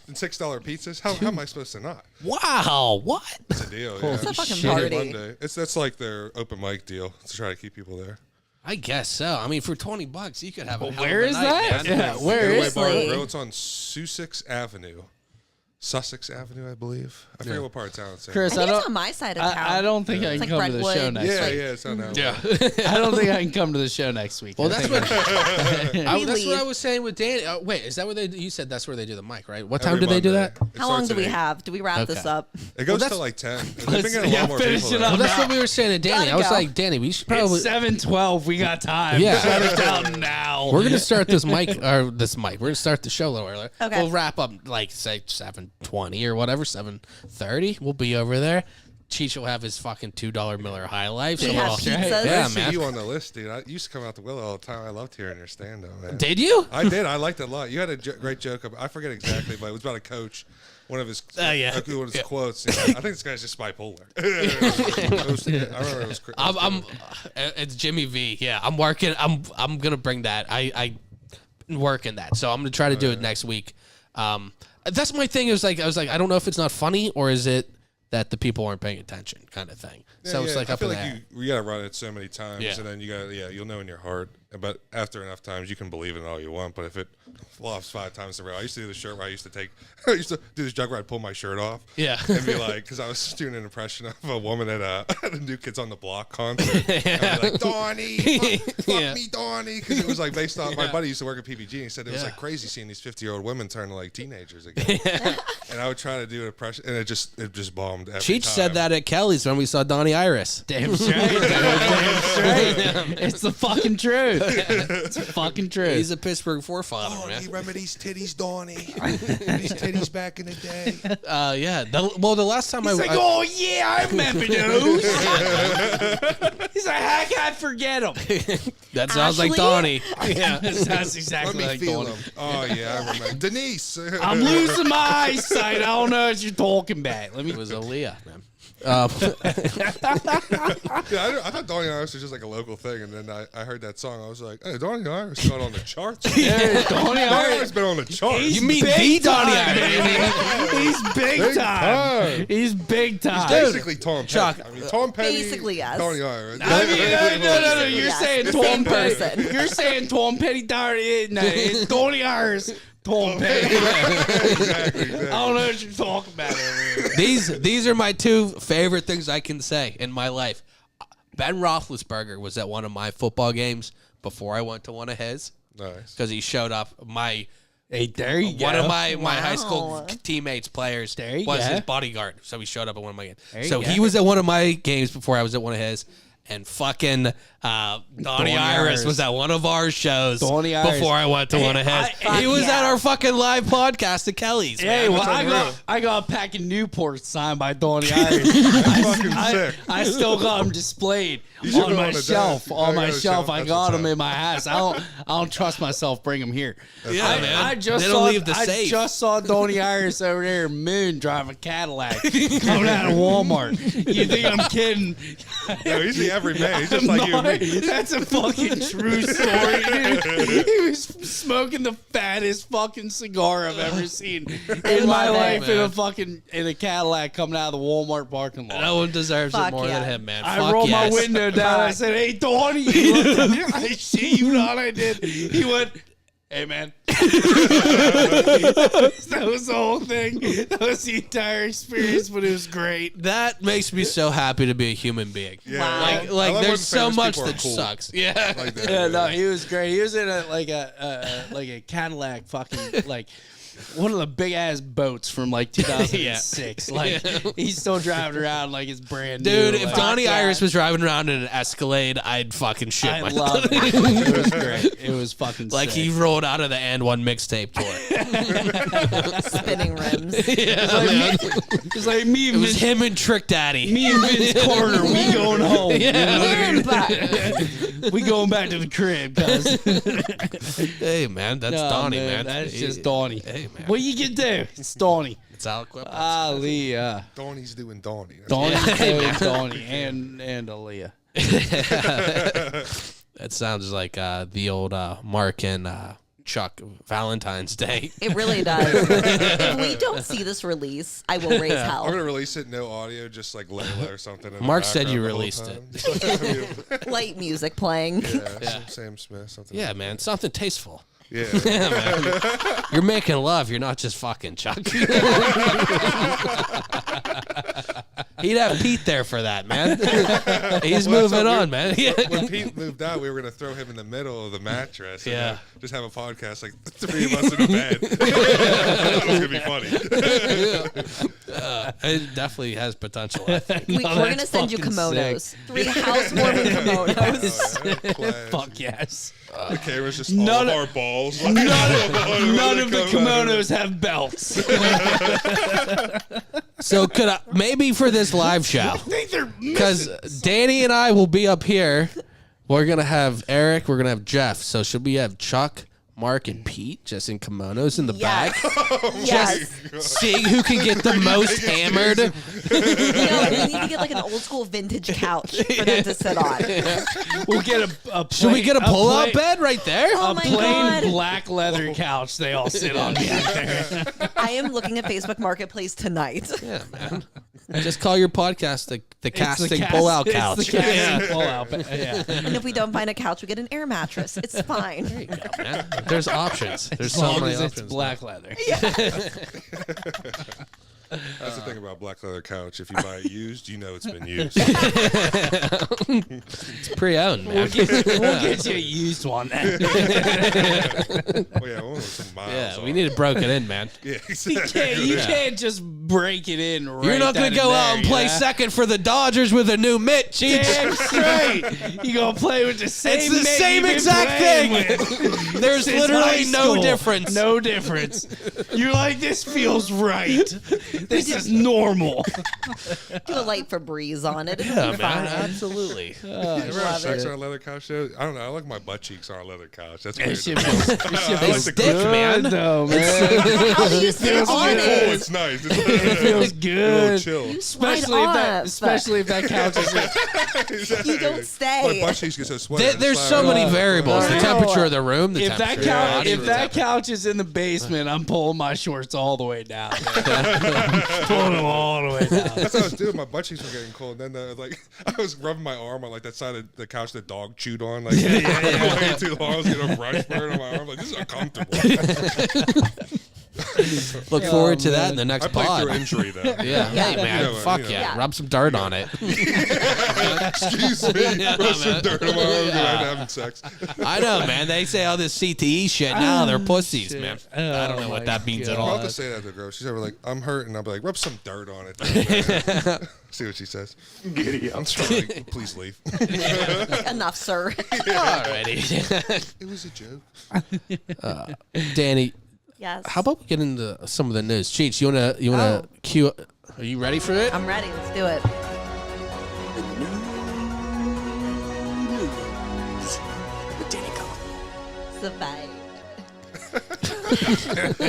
And $6 pizzas. How am I supposed to not? Wow, what? It's a deal. Yeah. It's a fucking Every party. Monday. That's like their open mic deal to try to keep people there. I guess so. I mean, for $20, you could have a hell Where of a is night, that? man. Yeah, where Getaway is Bar and Seriously? Grill. It's on Sussex Avenue, I believe. I forget what part of town it's in. Chris, I think it's on my side of town. I don't think I It's can like come to the show Brentwood. next Yeah, week. yeah, it's on that. Yeah. I don't think I can come to the show next week. Well, I that's think what We that's what leave. I was saying with Danny. Wait, is that where you said that's where they do the mic, right? What time Every do they do Monday. that? It How long starts do at we 8. have? Do we wrap this Okay. up? It goes that's- to like 10. They've been getting a yeah, lot more finish people it there. up. Well, that's what we were saying to Danny. Gotta I was go. like, Danny, we should probably. It's 7:12. We got time. Yeah. Shut it down now. We're gonna start this mic. We're gonna start the show a little earlier. Okay. We'll wrap up like say 7:20 or whatever, 7:30. We'll be over there. Cheech will have his fucking $2 Miller High Life. So We have we'll- pizzas. Yeah, I see man. you on the list, dude. I used to come out to Willow all the time. I loved hearing your stand-up, man. Did you? I did. I liked it a lot. You had a great joke. I forget exactly, but it was about a coach. One of his, yeah. one of his quotes. You know, I think this guy's just bipolar. I remember it was. It's Jimmy V. Yeah, I'm working. I'm gonna bring that. I working that. So I'm gonna try to do it next week. That's my thing. I was like, I don't know if it's not funny or is it that the people aren't paying attention, kind of thing. So it's like I up feel in the like air. you gotta run it so many times, Yeah. and then you'll know in your heart. But after enough times, you can believe in it all you want. But if it flops 5 times in a row, I used to do the shirt where I used to do this joke where I'd pull my shirt off. Yeah. And be like, because I was doing an impression of a woman at the New Kids on the Block concert. And I'd be like, Donnie, fuck Yeah. me, Donnie. Because it was like based on, my buddy used to work at PBG, and he said it was Yeah. like crazy seeing these 50-year-old women turn to like teenagers again. And I would try to do an impression, and it just bombed every Cheech time. said that at Kelly's when we saw Donnie Iris. Damn straight. Damn straight. It's the fucking truth. It's the fucking truth. He's a Pittsburgh forefather. Donnie, remember these titties, Donnie? These titties back in the day. Yeah. The last time oh yeah, I remember those. He's like, how can I forget them? that sounds like Ashley? Donnie. Yeah, that's Let exactly me like feel Donnie. them. Oh, yeah, I remember. Denise. I'm losing my eyesight. I don't know what you're talking about. Let me. It was Aaliyah, man. Yeah, I thought Donnie Iris was just like a local thing, and then I heard that song. I was like, hey, Donnie Iris got on the charts. Yeah, Donnie Donnie Iris. Iris been on the charts. He's You mean big the Donnie time, Iris? baby. He's big Big time. time. He's big time. Basically Tom Chuck. Petty. I mean, Tom Petty. Basically, yes. Donnie Iris. I mean, no. You're Yes. saying The Tom same Petty. person. You're saying Tom Petty. No, it's Donnie Iris. Tom Petty. Exactly. I don't know what you're talking about over here. These are my two favorite things I can say in my life. Ben Roethlisberger was at one of my football games before I went to one of his Nice. because he showed up. Hey, there you One go. of my high school Wow. teammates, players, There you was go. his bodyguard. So he showed up at one of my games. There you So go. he was at one of my games before I was at one of his. And fucking Donnie Iris was at one of our shows Donnie Iris. before I went to one of his. I- He was yeah. at our fucking live podcast at Kelly's. Hey, man. well, unreal. I got a pack of Newport signed by Donnie Iris. Fucking I, sick. I still got them displayed You should on go my on a shelf. desk. On I my got a shelf, shelf. I That's got what's them up. in my house. I don't trust myself. Bring them here. Yeah, I, man. I just They don't saw, leave the I safe. just saw Donnie Iris over there, Moon, drive a Cadillac coming out of Walmart. You think I'm kidding? No, he's the everyman. He's just I'm like you not- and me. That's a fucking true story, dude. He was smoking the fattest fucking cigar I've ever seen in my love it, life in a man. in a Cadillac coming out of the Walmart parking lot. No one deserves Fuck it more yeah. than him, man. I Fuck rolled yes. my window down. I said, "Hey, Donnie," you looked at me. I see you, know what I did. He went, "Hey, man." That was the whole thing. That was the entire experience, but it was great. That makes me so happy to be a human being. Yeah. Wow. Like, I love when there's so famous much people are that cool. sucks. Yeah. Like that. Yeah, no, he was great. He was in a like a Cadillac fucking like one of the big ass boats from like 2006. Like he's still driving around like it's brand new. Dude, if like, Donnie yeah. Iris was driving around in an Escalade, I'd fucking shit I myself. love it. It was great. It was fucking Like sick. he rolled out of the And One mixtape tour. Spinning rims. It's like me It and was Vince, him and Trick Daddy. me and Vince Carter. We going home. We're back. We going back to the crib, cuz. Hey, man, that's No, Donnie, man. That's just Donnie. Hey, man. What you can do? It's Donnie. It's Al Quip. Aaliyah. Donnie's doing Donnie. That's Donnie, Donnie, and Aaliyah. That sounds like the old Mark and Chuck Valentine's Day. It really does. If we don't see this release, I will raise I'm hell. gonna release it, no audio, just like Layla or something. in the Mark said you background the whole released time. Light music playing. Yeah, some Sam Smith, something. Yeah, like man, something tasteful. that. Yeah. You're making love. You're not just fucking, Chuck. He'd have Pete there for that, man. He's Well, that's moving what on, man. Yeah. When Pete moved out, we were gonna throw him in the middle of the mattress. And Yeah. just have a podcast like the three of us in a bed. That was gonna be funny. It definitely has potential, I think. We're going to send you fucking kimonos. 3 housewarming kimonos. Oh, yeah. Class. Fuck yes. The camera's just None all of- of our balls. None of the kimonos have belts. So could I, maybe for this live show, because Danny and I will be up here. We're gonna have Eric. We're gonna have Jeff. So should we have Chuck, Mark, and Pete just in kimonos in the back, Yes. seeing who can get the most hammered? You know, we need to get like an old school vintage couch for them to sit on. We'll get a Should we get a pull-out plain- bed right there? Oh A my plain God. black leather couch they all sit on back there. I am looking at Facebook Marketplace tonight. Yeah, man. Just call your podcast the It's casting the pull-out it's couch. the casting pull-out. Yeah. And if we don't find a couch, we get an air mattress. It's fine. Man, there's options. There's As so long many as it's options. black leather. That's the thing about black leather couch. If you buy it used, you know it's been used. It's pre-owned, man. We'll get you a used one. Oh yeah, one with some miles. Yeah, we on need it. it broken in, man. Yeah, You exactly. can't just break it in right You're not going to go out and play second for the Dodgers with a new mitt, Cheech. Damn straight. You going to play with the same It's the mitt same you've been exact playing thing. with There's since literally high no school. difference. No difference. You're like, this feels right. This is normal. Do a light Febreze on it. Yeah, Fine. man, absolutely. You ever have love sex it. on a leather couch? Though? I don't know. I like my butt cheeks on a leather couch. That's weird. That shit feels I like the Dick, cushion. man. though, man. How do you sit feels on good. Oh, it? it's nice. It's It feels A little good. chill. Especially if that couch is You don't stay. My butt cheeks get so sweaty. There's so many variables. The I know. temperature of the room, the if that temperature of couch the if body, that couch is in the basement, I'm pulling my shorts all the way down. Pulling them all the way down. That's what I was doing. My butt cheeks were getting cold. And then, I was rubbing my arm on, that side of the couch the dog chewed on. Way too long. I was getting a brush burn on my arm. This is uncomfortable. Look forward to that in the next I played pod. through injury, though. Yeah. Hey, man. You know, Fuck you know. yeah. Rub some dirt on it. Excuse me. Rub some dirt on my arm because I'm having sex. I know, man. They say all this CTE shit now. They're pussies, man. I don't know what that means at I'll all. have to say that to the girl. She's ever like, I'm hurt. And I'll be like, rub some dirt on it. See what she says. I'm trying to please leave. Enough, sir. Alrighty. It was a joke. Danny, Yes. how about we get into some of the news? Cheech, you wanna cue? Are you ready for it? I'm ready. Let's do it. It's a vibe.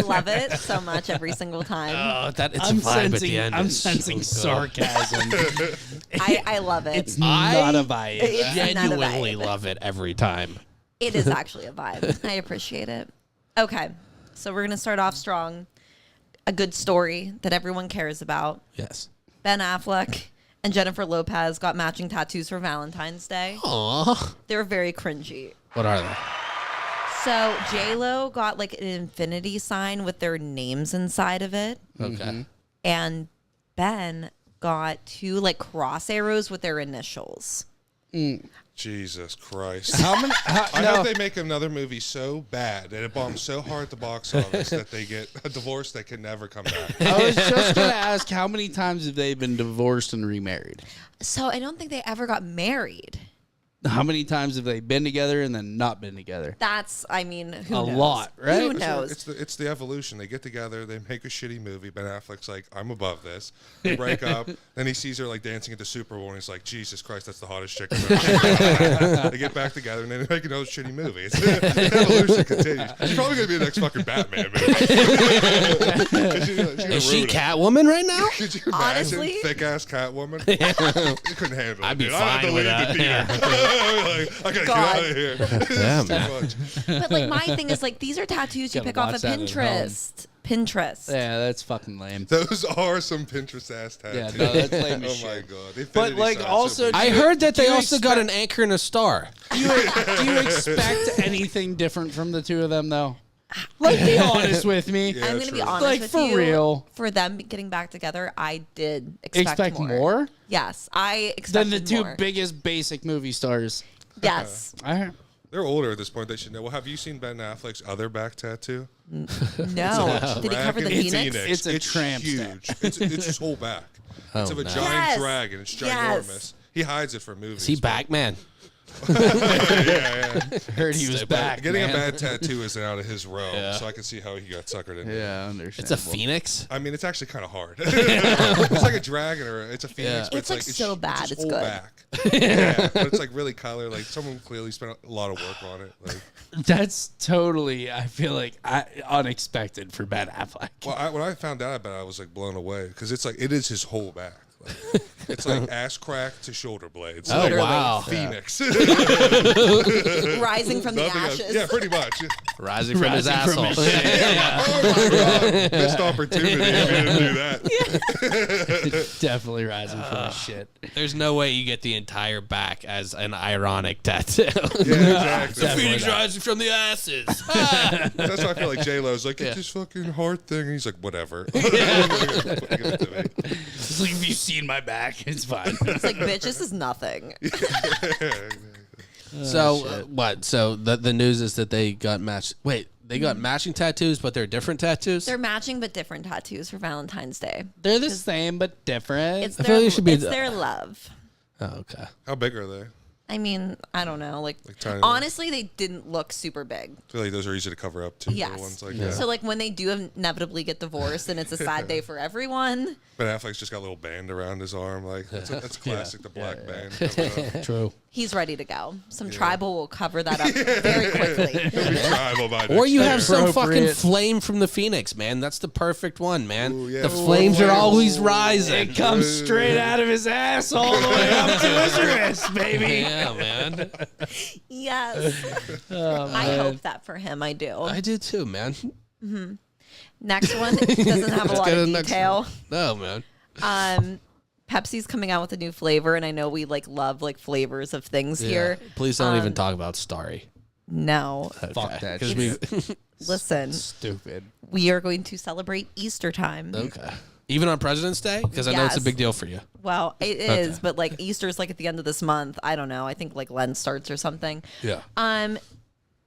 Love it so much every single time. Oh, that it's I'm a vibe at the sensing, end. I'm It's so sensing good. sarcasm. I love it. It's not a vibe. It's not a Genuinely vibe. love it every time. It is actually a vibe. I appreciate it. Okay, so we're going to start off strong. A good story that everyone cares about. Yes. Ben Affleck and Jennifer Lopez got matching tattoos for Valentine's Day. Aw. They were very cringy. What are they? So J-Lo got like an infinity sign with their names inside of it. Okay. And Ben got two like cross arrows with their initials. Jesus Christ. How many? I hope they make another movie so bad that it bombs so hard at the box office that they get a divorce that can never come back. I was just going to ask, how many times have they been divorced and remarried? So I don't think they ever got married. How many times have they been together and then not been together? That's, I mean, who A knows? lot, right? Who knows? It's the evolution. They get together, they make a shitty movie. Ben Affleck's like, I'm above this. They break up. Then he sees her like dancing at the Super Bowl, and he's like, Jesus Christ, that's the hottest chick I've ever seen. They get back together, and then they make another shitty movie. It's, the evolution continues. She's probably gonna be the next fucking Batman movie. Is she Catwoman right now? Could you imagine Honestly? thick ass Catwoman? You couldn't handle it. I'd be dude. I'd have fine to with leave that. the theater. Like, I gotta God. get out of here. This Yeah, is too man. much. But like my thing is like these are tattoos you Gotta pick off watch of that at home. Pinterest. Pinterest. Yeah, that's fucking lame. Those are some Pinterest ass tattoos. Yeah, no, that's lame as Oh my shit. god. The But, infinity like, sign, also- super- I heard that Do they you also got expect- an anchor and a star. Do you expect anything different from the two of them, though? Like, be honest with me. Yeah, I'm gonna be true. honest Like, with for you. real. For them getting back together, I did expect, More Yes, I than expected the two more. biggest basic movie stars. Yes. All right. They're older at this point. They should know. Well, have you seen Ben Affleck's other back tattoo? No. Did he cover the Dragon phoenix? It's a tramp huge. It's his whole back. It's of a no. giant Yes. dragon. It's Yes. ginormous. He hides it for movies. Is he but- back, man? Yeah. Heard he was back. Getting man. a bad tattoo isn't out of his realm, so I can see how he got suckered into it. Yeah, I understand. It's a phoenix. I mean, it's actually kind of hard. It's like a dragon or it's a phoenix, but It's, like, so bad, his it's whole good. back. Yeah, but it's like really color. Like someone clearly spent a lot of work on it. Like, That's totally, I feel like, unexpected for Ben Affleck. well, when I found out about it, I was like blown away because it's like it is his whole back. Like, it's like ass crack to shoulder blades. Oh, Like, wow. Phoenix. Rising from the Nothing else. ashes. Yeah, pretty much. Rising from his Rising from asshole. his Oh my god, missed opportunity if you didn't do that. Definitely rising from his shit. There's no way you get the entire back as an ironic tattoo. Yeah, exactly. Phoenix rising from the asses. That's why I feel like J-Lo's like, it's this fucking heart thing. And he's like, whatever. Give it to me. It's like, have you seen my back? It's fine. It's like, bitch, this is nothing. So what? So the news is that they got matched. Wait, They got matching tattoos, but they're different tattoos. They're matching but different tattoos for Valentine's Day. They're the same but different. It's I feel their, like it should be it's the- their love. Oh, okay. How big are they? I mean, I don't know. Like tiny honestly, they didn't look super big. I feel like those are easy to cover up too. Yes. Little ones like that. So like when they do inevitably get divorced, and it's a sad day for everyone. Ben Affleck's just got a little band around his arm. Like that's classic. The black band. Coming up. True. He's ready to go. Some tribal will cover that up very quickly. Tribal by Or you have next some year. fucking Appropriate. flame from the Phoenix, man. That's the perfect one, man. Ooh, yeah. The Ooh, flames are flames. always rising. It comes straight out of his ass all the way up to his wrist, baby. Yeah, man. Yes. Oh, I man. hope that for him. I do. I do too, man. Next one doesn't have a lot go to of the next detail. No, man. Pepsi's coming out with a new flavor, and I know we like love like flavors of things here. Please don't even talk about Starry. No, Fuck that 'Cause shit. we listen, Stupid. we are going to celebrate Easter time. okay. Even on President's Day, because I know it's a Yes. big deal for you. Well, it is, but like Easter's like at the end of this month. I don't know. I think like Lent starts or something. Yeah.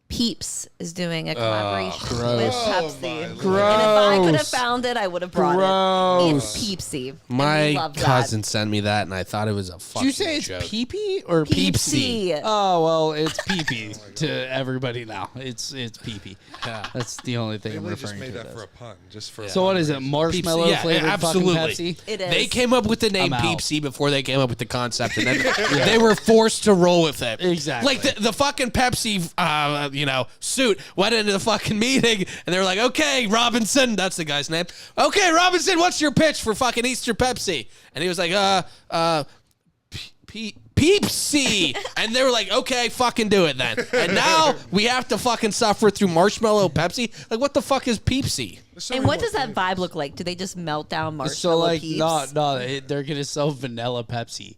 Peeps is doing a collaboration gross. with Oh, Pepsi. my And if I could have Gross. found it, I would have brought it. Gross. It's Peepsy. and we My love that. cousin sent me that, and I thought it was a fucking Did you say it's joke. pee-pee or Peepsy. Peepsy. Oh, well, it's pee-pee to everybody now. It's pee-pee. Yeah. That's the only thing I'm They just referring made to that it for a as. pun, just for. So what is it? Marshmallow Yeah, flavored absolutely. fucking Pepsi? It is. They came up with the name I'm out. Peepsy before they came up with the concept, and then they were forced to roll with it. Exactly. Like the fucking Pepsi, suit went into the fucking meeting, and they were like, "Okay, Robinson, that's the guy's name. Okay, Robinson, what's your pitch for fucking Easter Pepsi?" And he was like, Peepsy. And they were like, okay, fucking do it then. And now we have to fucking suffer through marshmallow Pepsi. Like, what the fuck is Peepsy? And what does that vibe look like? Do they just melt down marshmallow So like, Peeps? they're gonna sell vanilla Pepsi.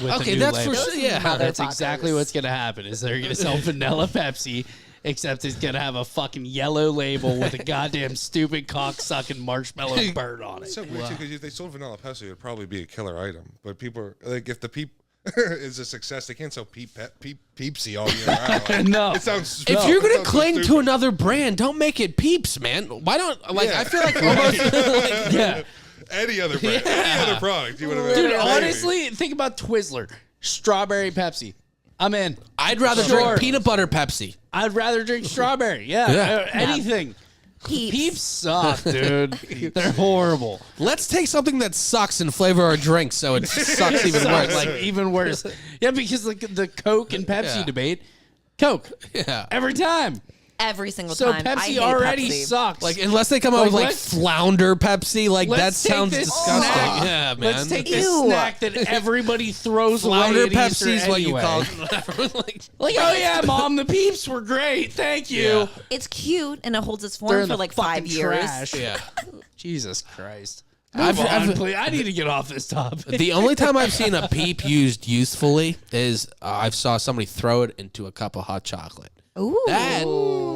With Okay, the new that's label. for sure. Yeah. That's Motherfuckers. exactly what's gonna happen. Is they're gonna sell vanilla Pepsi, except it's gonna have a fucking yellow label with a goddamn stupid cock-sucking marshmallow bird on it. It's so weird too because if they sold vanilla Pepsi, it would probably be a killer item. But people are like, if the Peep is a success, they can't sell Peepsy all year round. Like, No. it sounds. If no, you're it gonna sounds so cling to stupid. another brand, don't make it Peeps, man. Why don't like? Yeah. I feel like almost like, Yeah, any other brand, any other product, you would have. dude. Honestly, think about Twizzler, strawberry Pepsi. I'm in. I'd rather Sure. drink peanut butter Pepsi. I'd rather drink strawberry. Yeah, Yeah. anything. Peeps. Peeps suck, dude. They're horrible. Let's take something that sucks and flavor our drink so it sucks even Sucks, worse. like even worse. Yeah, because the Coke and Pepsi Yeah. debate, Coke Yeah. every time. Every single So time. I Pepsi hate already Pepsi. sucks. Like unless they come out with like let's- flounder Pepsi, like that let's take sounds this disgusting. snack. Yeah, man. Let's take this Ew. snack that everybody throws flounder away at Easter Pepsi is what you anyway. call it. Like, oh yeah, Mom, the Peeps were great. Thank you. Yeah. It's cute and it holds its They're form in for the like 5 fucking years. trash. Yeah. Jesus Christ. I've- Move on, I've- please. I need to get off this topic. The only time I've seen a peep used usefully is I saw somebody throw it into a cup of hot chocolate. Ooh. That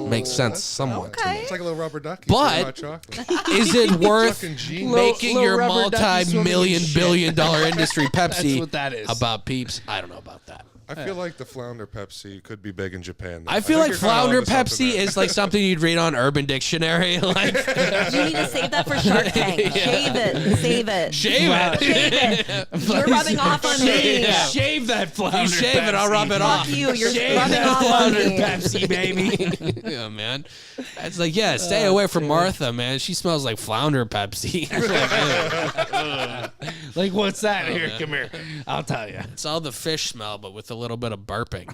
makes sense somewhat to me. Okay. It's like a little rubber ducky. But- hot chocolate. Is it worth Fucking genius. making Little your rubber ducky swimming in multi-million shit. billion dollar industry Pepsi what that is. about peeps? I don't know about that. I feel like the flounder Pepsi could be big in Japan. though. I feel like think you're kinda flounder onto something Pepsi there. is like something you'd read on Urban Dictionary. Like You need to save that for Shark Tank. Shave it. Save it. shave it. Shave it. You're rubbing off on me. Yeah. Shave that flounder. You shave it, I'll Pepsi. rub it off. Fuck you. You're Shave rubbing that off on flounder me. Pepsi, baby. Yeah, man. It's like, yeah, stay away from Martha, man. She smells like flounder Pepsi. Like, what's that? Oh, Here, come here. I'll tell you. It's all the fish smell, but with a little bit of burping.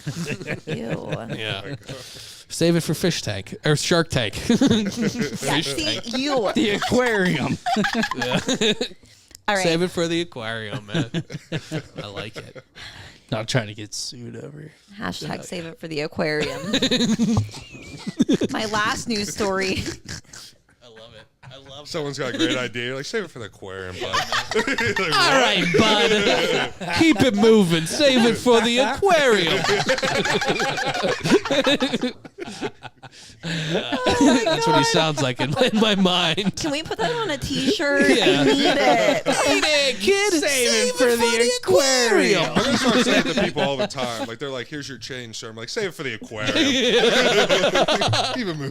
Ew. Yeah. Save it for Fish Tank or Shark Tank. Yeah, see, you. The aquarium. All right. Save it for the aquarium, man. I like it. Not trying to get sued over here. Hashtag save it for the aquarium. My last news story. I love it. I love Someone's got a great idea. Like, save it for the aquarium, bud. Like, All right, bud. Keep it moving. Save it for the aquarium. That's what he sounds like in my mind. Can we put that on a T-shirt? Yeah. I need it. Hey, kid, Save it for the aquarium. I'm gonna start saying to people all the time, like they're like, "Here's your change, sir." I'm like, "Save it for the aquarium." Keep it moving.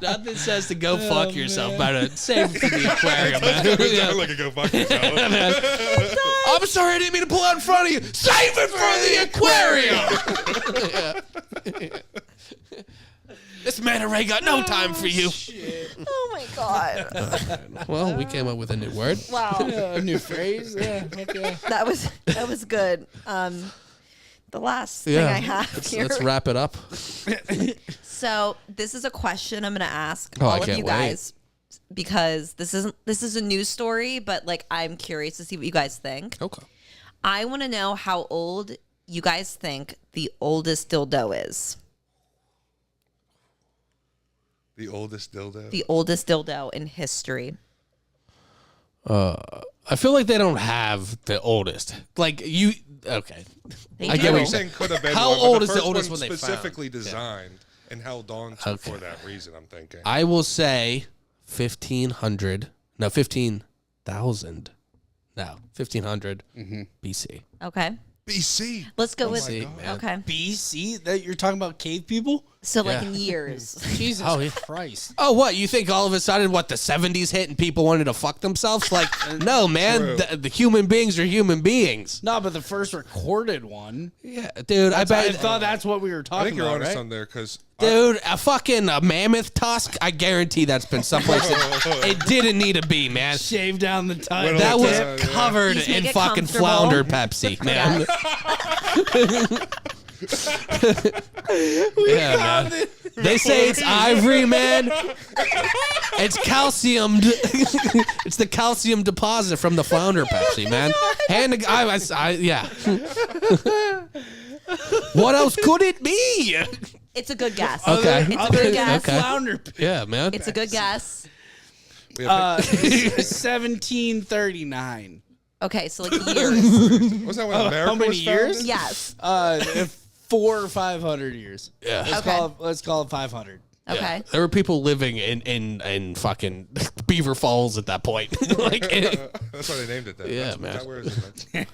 Nothing says to go fuck yourself better than save it for the aquarium, man. Yeah. Like a go fuck yourself. I'm sorry, I didn't mean to pull out in front of you. Save it for the aquarium. This man Ray got no time for you. Oh my god. Well, we came up with a new word. Wow. A new phrase. Yeah. Okay. That was good. The last thing I have here. Let's wrap it up. So this is a question I'm going to ask Oh, I all of can't you guys because this is a news story, but like I'm curious to see what you guys think. Okay. I want to know how old you guys think the oldest dildo is. The oldest dildo. The oldest dildo in history. I feel like they don't have the oldest. Like you, okay. They I do. get what I'm you're saying could have been How one, but old the is the first oldest one one they found? specifically designed and held on to for that reason, I'm thinking. I will say 1,500. No, 15,000. No, 1,500 BC. Okay. BC. Let's go with God. Man. okay. BC? That you're talking about cave people? So like Yeah. in years. Jesus Oh, yeah. Christ. Oh, what? You think all of a sudden, the 70s hit and people wanted to fuck themselves? Like, no, man. True. The human beings are human beings. No, but the first recorded one. Yeah, dude. I bet. I thought that's what we were I talking think you're about, honest right? on there because Dude, a fucking mammoth tusk, I guarantee that's been someplace it didn't need to be, man. Shave down the time. Whittle That it was down, yeah. covered Just make in it fucking comfortable. flounder Pepsi, man. Yeah, man. They say it's ivory, man. It's calciumed. It's the calcium deposit from the flounder Pepsi, man. And yeah. What else could it be? It's a good guess. Okay. It's a good guess. Okay. Flounder. Yeah, man. It's a good guess. we have 1739. Okay, so like years. was that when America how many was years? founded? Yes. 400 or 500 years. Yeah. Okay. Let's call it 500. Okay. Yeah. There were people living in fucking Beaver Falls at that point. Like, That's why they named it that. Yeah, That's, man. That where is it?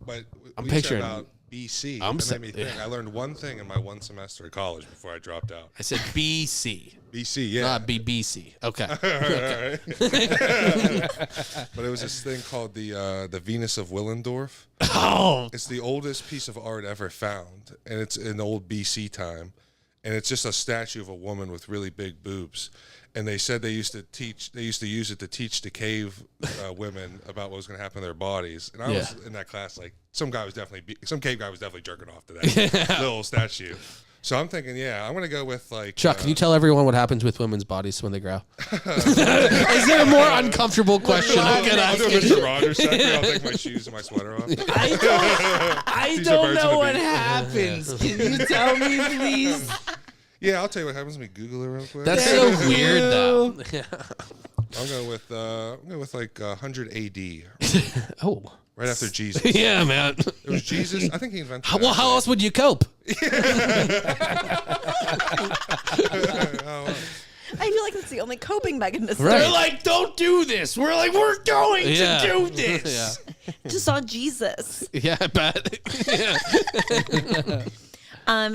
But I'm we said picturing- about BC. I'm It sa- made me think. I learned one thing in my one semester of college before I dropped out. I said BC, BC, yeah. not BBC. Okay. But it was this thing called the Venus of Willendorf. Oh, It's the oldest piece of art ever found, and it's in old BC time. And it's just a statue of a woman with really big boobs. And they said they used to use it to teach the cave women about what was going to happen to their bodies. And I was in that class, like some cave guy was definitely jerking off to that little statue. So I'm thinking, I'm going to go with like Chuck, can you tell everyone what happens with women's bodies when they grow? Is there a more uncomfortable question I could I'll ask do a you? Mr. Rogers second. I'll take my shoes and my sweater off. I These are don't birds of know the what beast. happens. Can you tell me, please? Yeah, I'll tell you what happens. Let me Google it real quick. That's so weird, though. I'm going with like 100 AD, Oh, right after Jesus. yeah, man. It was Jesus. I think he invented. Well, that, how else would you cope? I feel like that's the only coping mechanism. Right. They're like, don't do this. We're like, we're going Yeah. to do this. Just on Jesus. Yeah, I bet. Yeah.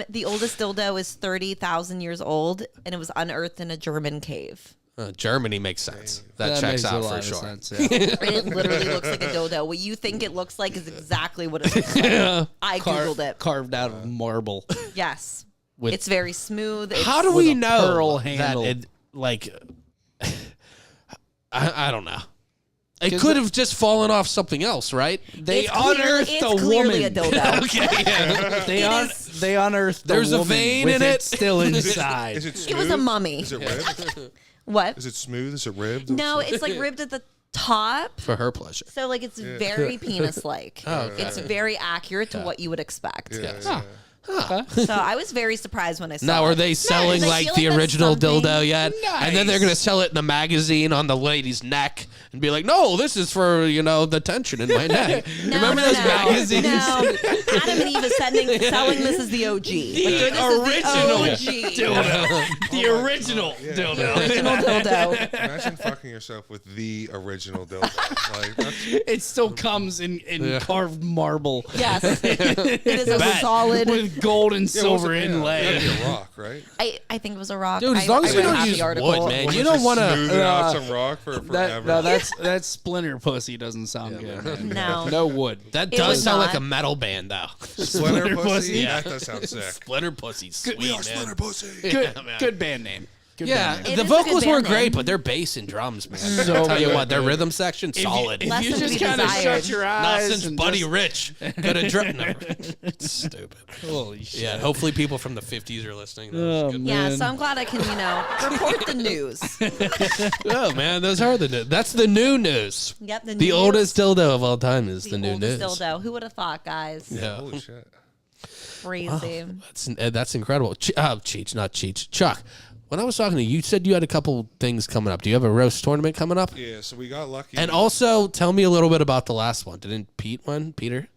The oldest dildo is 30,000 years old, and it was unearthed in a German cave. Germany makes sense. That checks makes a out lot for of sure. sense, yeah. And it literally looks like a dildo. What you think it looks like is exactly what it looks like. I googled it. Carved out of marble. Yes. With- It's very smooth. It's, How do With we a know pearl that handle. it, like, I don't know. It could have just fallen off something else, right? They it's unearthed it's a clearly woman. a dildo. Okay, yeah. They unearthed the There's a woman vein with in it. still inside. Is it smooth? It was a mummy. Is it ribbed? What? Is it smooth? Is it ribbed? No, it's like ribbed at the top. For her pleasure. So like it's very penis-like. Oh, okay. It's very accurate to what you would expect. Yeah, Huh. So I was very surprised when I saw Now, it. are they selling 'cause I like feel the that's original something- dildo yet? And then they're gonna sell it in a magazine on the lady's neck and be like, "No, this is for the tension in my neck." No, Remember no, those no. magazines? No, Adam and Eve is selling this as the OG. This is the OG. The original dildo. Original dildo. Imagine fucking yourself with the original dildo. Like, that's, It still comes in carved marble Yes, it is a solid. with gold and yeah, silver it inlay. gotta be a rock, right? I think it was a rock. Dude, as long as I you read don't half the use article. wood, man, Or you just don't want smoothing to. out some rock for forever. That splinter pussy doesn't sound good. Man. No. No wood. That It does was sound not. like a metal band, though. Splinter pussy? pussy? That does sound sick. Splinter Pussy's sweet, We are man. Splinter pussy. Good, man. good band name. Good Yeah, band It the is a vocals good weren't band great, name. but their bass and drums, man. So I'll tell you good, what, their rhythm section, If solid. You, Less if you than to just be kind of desired. shut your Not eyes since and Buddy just, Rich could have driven. It's stupid. holy shit. Yeah, hopefully people from the 50s are listening. That Oh, was good. Yeah, man. so I'm glad I can, report the news. Oh man, those are the news. That's the new news. Yep, the The new oldest dildo of all time is news. the new oldest news. dildo. Who would have thought, guys? Yeah, Holy shit. Crazy. that's incredible. Cheech, not Cheech. Chuck, when I was talking to you, you said you had a couple things coming up. Do you have a roast tournament coming up? Yeah, so we got lucky. And also, tell me a little bit about the last one. Didn't Pete win? Peter?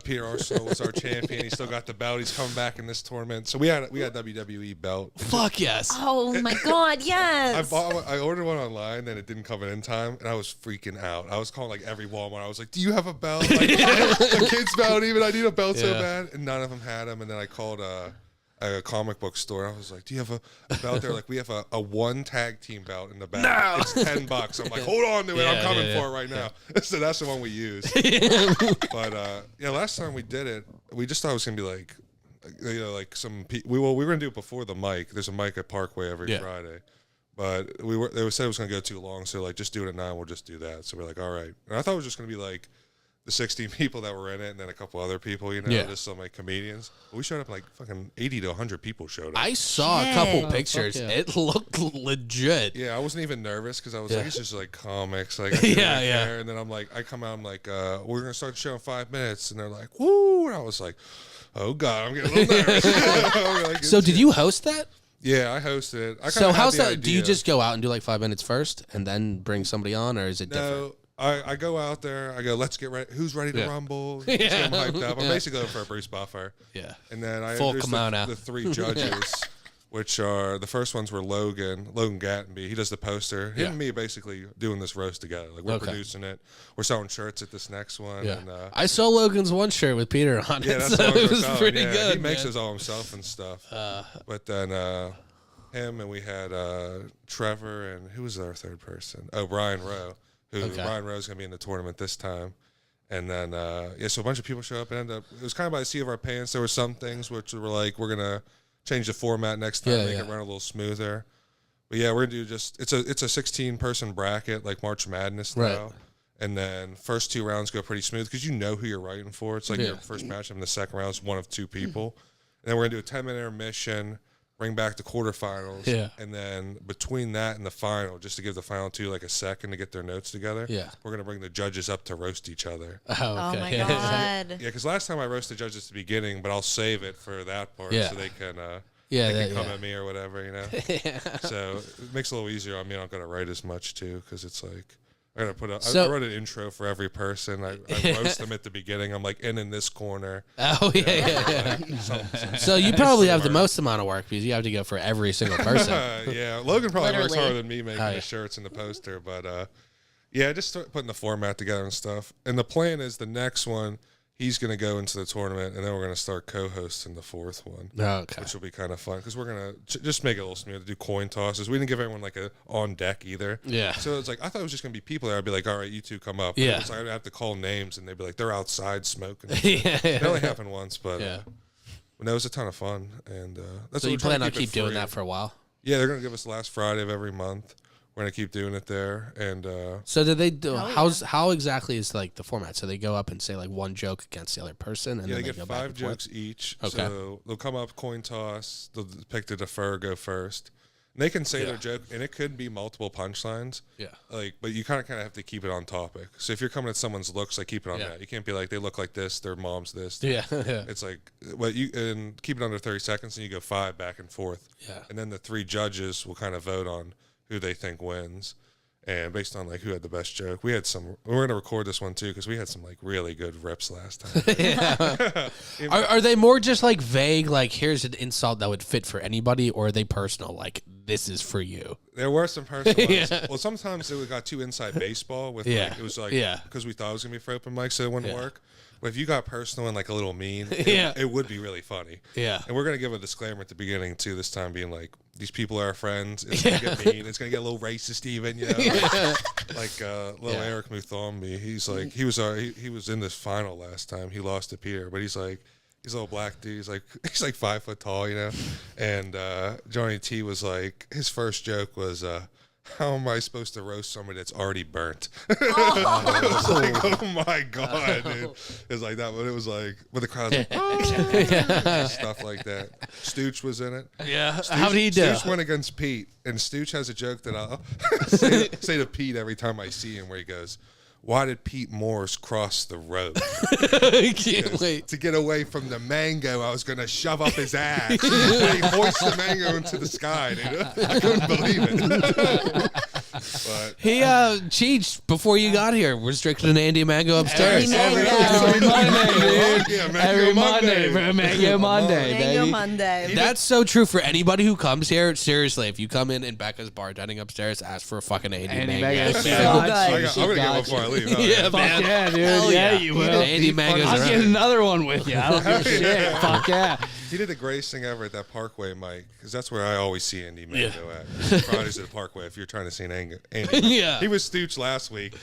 Peter Arsenal was our champion. He still got the belt. He's coming back in this tournament. So we had WWE belt. Fuck yes. Oh my God! Yes. I ordered one online, and it didn't come in time, and I was freaking out. I was calling like every Walmart. I was like, "Do you have a belt? Like, a kid's belt? Even I need a belt so Yeah. bad." And none of them had them. And then I called a comic book store. I was like, "Do you have a belt?" They're like, "We have a one tag team belt in the back. No. It's $10." I'm like, "Hold on to it. I'm Yeah, coming yeah, for it right now." So that's the one we used. But yeah, last time we did it, we just thought it was gonna be like, like some we were gonna do it before the mic. There's a mic at Parkway every Friday, but they said it was gonna go too long, so like just do it at 9. We'll just do that. So we're like, all right. And I thought it was just gonna be like the 16 people that were in it, and then a couple other people, just some like comedians. But we showed up like fucking 80 to 100 people showed up. I saw a couple Shit. pictures. yeah. It looked legit. Yeah, I wasn't even nervous because I was Yeah. like, it's just like comics. Like, I didn't Yeah, really yeah. care. And then I'm like, I come out, I'm like, we're going to start the show in 5 minutes. And they're like, woo. And I was like, oh, God, I'm getting a little nervous. I'm like, So it's- did you host that? Yeah, I hosted it. I So kinda had how's the that? Do you idea. just go out and do like 5 minutes first and then bring somebody on, or is it different? No, I go out there. I go, let's get ready. Who's ready to Yeah. rumble? Let's get them hyped up. I'm basically going for a Bruce Buffer. Yeah. And then I Full introduced kimono. the 3 judges, which are the first ones were Logan Gattenby. He does the poster. Him Yeah. and me basically doing this roast together. Like we're Okay. producing it. We're selling shirts at this next one. Yeah. And, I saw Logan's one shirt with Peter on it, yeah, that's so what it we're was selling. pretty Yeah, good. He makes man. his all himself and stuff. But then him and we had Trevor and who was our third person? Oh, Brian Rowe. Brian Rowe's gonna be in the tournament this time. And then so a bunch of people show up and end up. It was kind of by the seat of our pants. There were some things which were like, we're gonna change the format next time, Yeah, make yeah. it run a little smoother. But yeah, we're gonna do it's a 16-person bracket like March Madness style. Right. And then first 2 rounds go pretty smooth because you know who you're writing for. It's like Yeah. your first matchup, and the second round is one of 2 people. And then we're gonna do a 10-minute intermission, bring back the quarterfinals, Yeah. and then between that and the final, just to give the final 2 like a second to get their notes together, Yeah. we're gonna bring the judges up to roast each other. Oh, Oh okay. my Yeah. God. Yeah, because last time I roasted judges at the beginning, but I'll save it for that part Yeah. so they can Yeah, they that- can come yeah. at me or whatever, So it makes it a little easier on me. I don't gotta write as much too, because it's like I gotta put So- I wrote an intro for every person. I roast them at the beginning. I'm like in this corner. Oh yeah. So you probably have the most amount of work because you have to go for every single person. Yeah, Logan probably works Literally. harder than me making Oh, yeah. the shirts and the poster, but yeah, just start putting the format together and stuff. And the plan is the next one, he's gonna go into the tournament, and then we're gonna start co-hosting the 4th one. Okay. Which will be kind of fun because we're gonna just make it a little smooth. Do coin tosses. We didn't give everyone like a on deck either. Yeah. So it's like I thought it was just gonna be people there. I'd be like, all right, you 2 come up. Yeah. It's like I'd have to call names, and they'd be like, they're outside smoking. Yeah. It only happened once, but Yeah. no, it was a ton of fun, and that's So what you we're trying plan to on it keep doing free. that for a while? Yeah, they're gonna give us the last Friday of every month. We're gonna keep doing it there, and So did they do? Oh, How exactly is like the format? So they go up and say like one joke against the other person, and yeah, then they they get go back 5 and forth? jokes each. Okay. So they'll come up, coin toss. They'll pick to defer, go first, They can say their joke, and it could be multiple punchlines. Yeah. Like, but you kind of have to keep it on topic. So if you're coming at someone's looks, like keep it on that. You can't be like, they look like this, their mom's this. Yeah. It's like, well, you and keep it under 30 seconds, and you go 5 back and forth. Yeah. And then the 3 judges will kind of vote on who they think wins. And based on like who had the best joke, we're gonna record this one too because we had some like really good rips last time. Are they more just like vague, like here's an insult that would fit for anybody, or are they personal, like this is for you? There were some personal ones. Well, sometimes it got too inside baseball with like, it was like because we thought it was gonna be for open mic, so it wouldn't work. But if you got personal and like a little mean, it would be really funny. Yeah. And we're gonna give a disclaimer at the beginning too. This time being like, these people are our friends. It's gonna get mean. It's gonna get a little racist even. You know, like little Eric Muthombi. He's like he was in this final last time. He lost to Peter, but he's like. He's a little black dude. He's like 5 foot tall, you know. And Johnny T was like, his first joke was, "How am I supposed to roast somebody that's already burnt?" I was like, "Oh my god, dude!" It's like that, but it was like, but the crowd's like, "Oh," stuff like that. Stooch was in it. Yeah. Stooch, How did he do? Stooch went against Pete, and Stooch has a joke that I'll say to Pete every time I see him, where he goes, "Why did Pete Morse cross the road?" I can't wait. To get away from the mango, I was going to shove up his ass. And he hoisted the mango into the sky, dude. I couldn't believe it. But He Cheech, before you got here, was drinking an Andy Mango upstairs. Andy Mango. Monday, dude. yeah, Mango Every Monday, Monday. Mango Monday, Mango baby. Monday. That's so true for anybody who comes here. Seriously, if you come in Becca's bartending upstairs, ask for a fucking Andy Mango. So I'm good. going to get one before I leave. Huh? Yeah, Fuck man. yeah, dude. Hell yeah, yeah. you will. Andy Mango's I'll around. get another one with you. I don't give a shit. Fuck yeah. He did the greatest thing ever at that Parkway, Mike, because that's where I always see Andy Mango at. Fridays at the Parkway, if you're trying to see an Andy. Yeah. He was Stooch last week.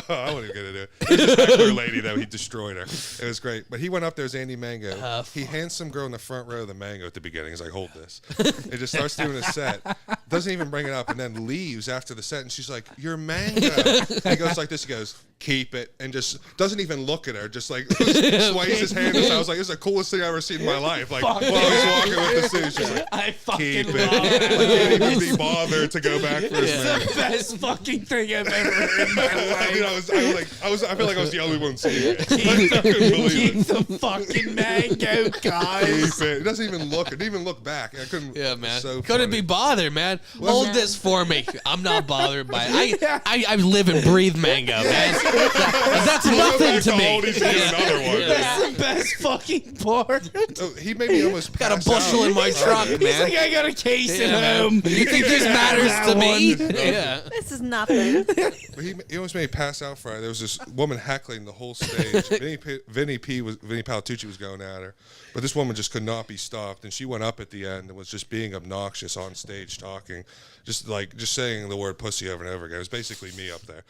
I wasn't even going to do it. It was this heckler lady that he destroyed her. It was great. But he went up there as Andy Mango. He hands some girl in the front row the mango at the beginning. He's like, "Hold this." It just starts doing a set. Doesn't even bring it up, and then leaves after the set. And she's like, "Your mango." And he goes like this. He goes, "Keep it," and just doesn't even look at her. Just like sways his hand. I was like, "This is the coolest thing I've ever seen in my life." Like while he's walking with the suit, she's like, I "Keep fucking it." love it. Like, can't even be bothered to go back for his It's mango. the best fucking thing I've ever heard in my I mean, life. I feel like I was the only one seeing it. I couldn't believe Keep it. the fucking mango, guys. Keep it. It doesn't even look. It didn't even look back. I couldn't. Yeah, it's man. So Couldn't funny. be bothered, man. Hold this for me. I'm not bothered by it. I live and breathe mango, man. That's nothing to me. He's getting another one. That's the best fucking part. Oh, he made me almost Got a pass bushel out. in my trunk, He's man. like, I got a case Yeah, at man. home. You think this matters That to me? one. Yeah. This is nothing. But he almost made me pass out Friday. There was this woman heckling the whole stage. Vinny Palatucci was going at her, but this woman just could not be stopped, and she went up at the end and was just being obnoxious on stage, talking, just saying the word pussy over and over again. It was basically me up there.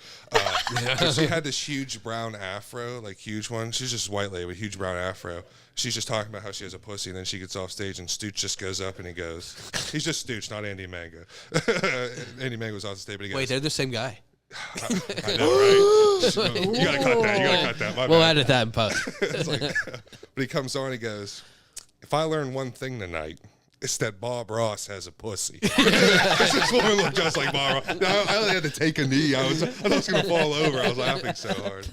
And she had this huge brown afro, like huge one. She's just a white lady with huge brown afro. She's just talking about how she has a pussy, and then she gets off stage, and Stooch just goes up and he goes, he's just Stooch, not Andy Mango. Andy Mango's off the stage, but he goes, Wait, they're the same guy. I know, right? You gotta cut that. You gotta cut that. My We'll bad. edit that in post. It's like, but he comes on. He goes, "If I learn one thing tonight, it's that Bob Ross has a pussy." This woman looked just like Bob Ross. I only had to take a knee. I thought I was gonna fall over. I was laughing so hard.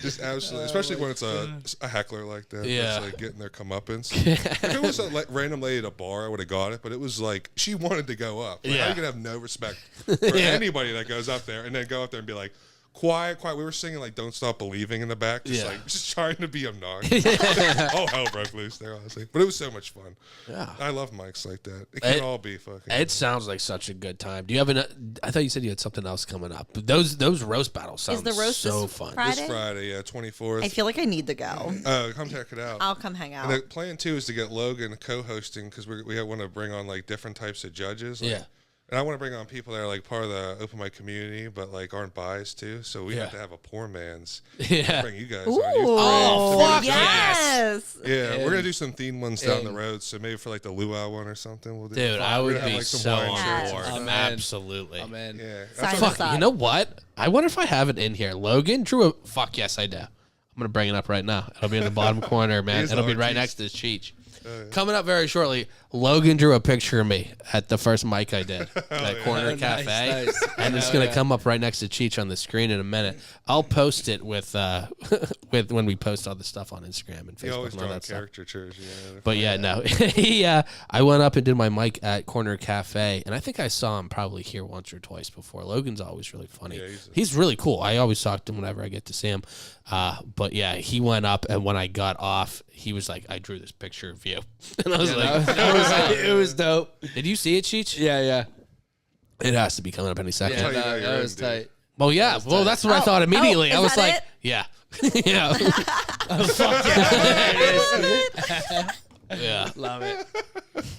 Just absolutely, especially when it's a heckler like that. Yeah. That's like getting their comeuppance. If it was a random lady at a bar, I would have got it. But it was like she wanted to go up. Like, how you gonna have no respect for anybody that goes up there and then go up there and be like, quiet. We were singing like "Don't Stop Believing" in the back, just trying to be obnoxious. All hell broke loose there, honestly. But it was so much fun. Yeah. I love mics like that. It can all be fucking. It sounds like such a good time. Do you have I thought you said you had something else coming up. But those roast battles sound Is the roast so this fun. Friday? This Friday, 24th. I feel like I need to go. Come check it out. I'll come hang out. And the plan too is to get Logan co-hosting because we want to bring on like different types of judges. Like, Yeah. And I want to bring on people that are like part of the open mic community, but like aren't biased too. So we have to have a poor man's. Yeah. Bring you guys Ooh. on. Your Oh, friends. fuck yes. Yeah, we're gonna do some themed ones down the road. So maybe for like the luau one or something, we'll do. Dude, I We're would gonna have, be like, some so wine on shirts board. and stuff. Absolutely. Oh, man. Yeah, Sign that's us Fuck, up. you know what? I wonder if I have it in here. Logan drew a... Fuck, yes, I do. I'm going to bring it up right now. It'll be in the bottom corner, man. He's It'll be the right artiste. next to his Cheech. Coming up very shortly, Logan drew a picture of me at the first mic I did at Corner Cafe, nice. and it's gonna come up right next to Cheech on the screen in a minute. I'll post it with with when we post all the stuff on Instagram and He Facebook always and all draw that stuff. caricatures. Yeah. But yeah, no, I went up and did my mic at Corner Cafe, and I think I saw him probably here once or twice before. Logan's always really funny. Yeah, he's really cool. I always talk to him whenever I get to see him. But yeah, he went up, and when I got off, he was like, "I drew this picture of you," and I was like, It was dope. "Did you see it, Cheech?" Yeah. It has to be coming up any second. Yeah, you know no, you're that in, was dude. tight. Well, yeah. Well, that's what I thought immediately. is I was that like, it? "Yeah, yeah, Fuck yeah. yeah." Love it.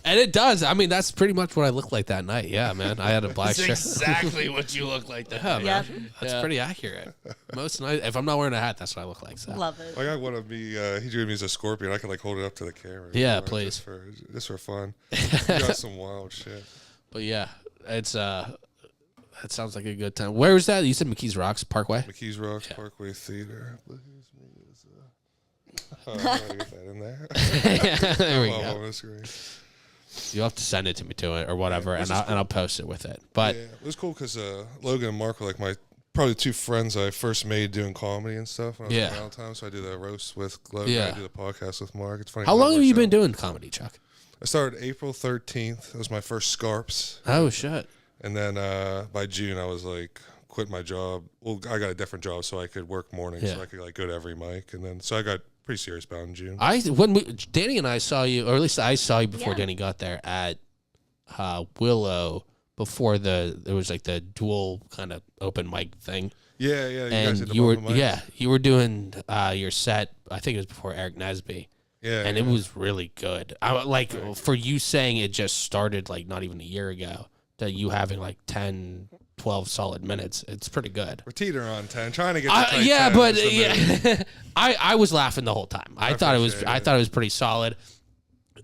And it does. I mean, that's pretty much what I looked like that night. Yeah, man. I had a black That's shirt. exactly what you look like. Yeah, That. man. Yeah. That's Yeah. pretty accurate. Most nights, if I'm not wearing a hat, that's what I look like. So. Love it. Like I want to be. He drew me as a scorpion. I can like hold it up to the camera. Yeah, you know, please. Just for fun. You got some wild shit. But yeah, it's that sounds like a good time. Where was that? You said McKees Rocks Parkway. McKees Rocks Parkway Theater. Oh, I'm gonna get that in there. There we Oh, go. on the screen. You'll have to send it to me or whatever, and I'll post it with it. But Yeah, it was cool because Logan and Mark were like my probably two friends I first made doing comedy and stuff when I was Yeah. in Valentine. So I do the roast with Logan. Yeah. I do the podcast with Mark. It's funny. how that long have you works been out. doing comedy, Chuck? I started April 13th. It was my first Scarps. Oh shit. And then by June, I was like, quit my job. Well, I got a different job so I could work mornings, Yeah. so I could like go to every mic. And then so I got pretty serious about it in June. Danny and I saw you, or at least I saw you before Yeah. Danny got there at Willow before there was like the dual kind of open mic thing. Yeah, you guys did And the you were open mics? you were doing your set. I think it was before Eric Nesby. Yeah, And yeah. it was really good. For you saying it just started like not even a year ago, to you having like 10, 12 solid minutes, it's pretty good. We're teetering on 10, trying to get to tight Yeah, 10 but is the move. yeah, I was laughing the whole time. I thought it was pretty solid.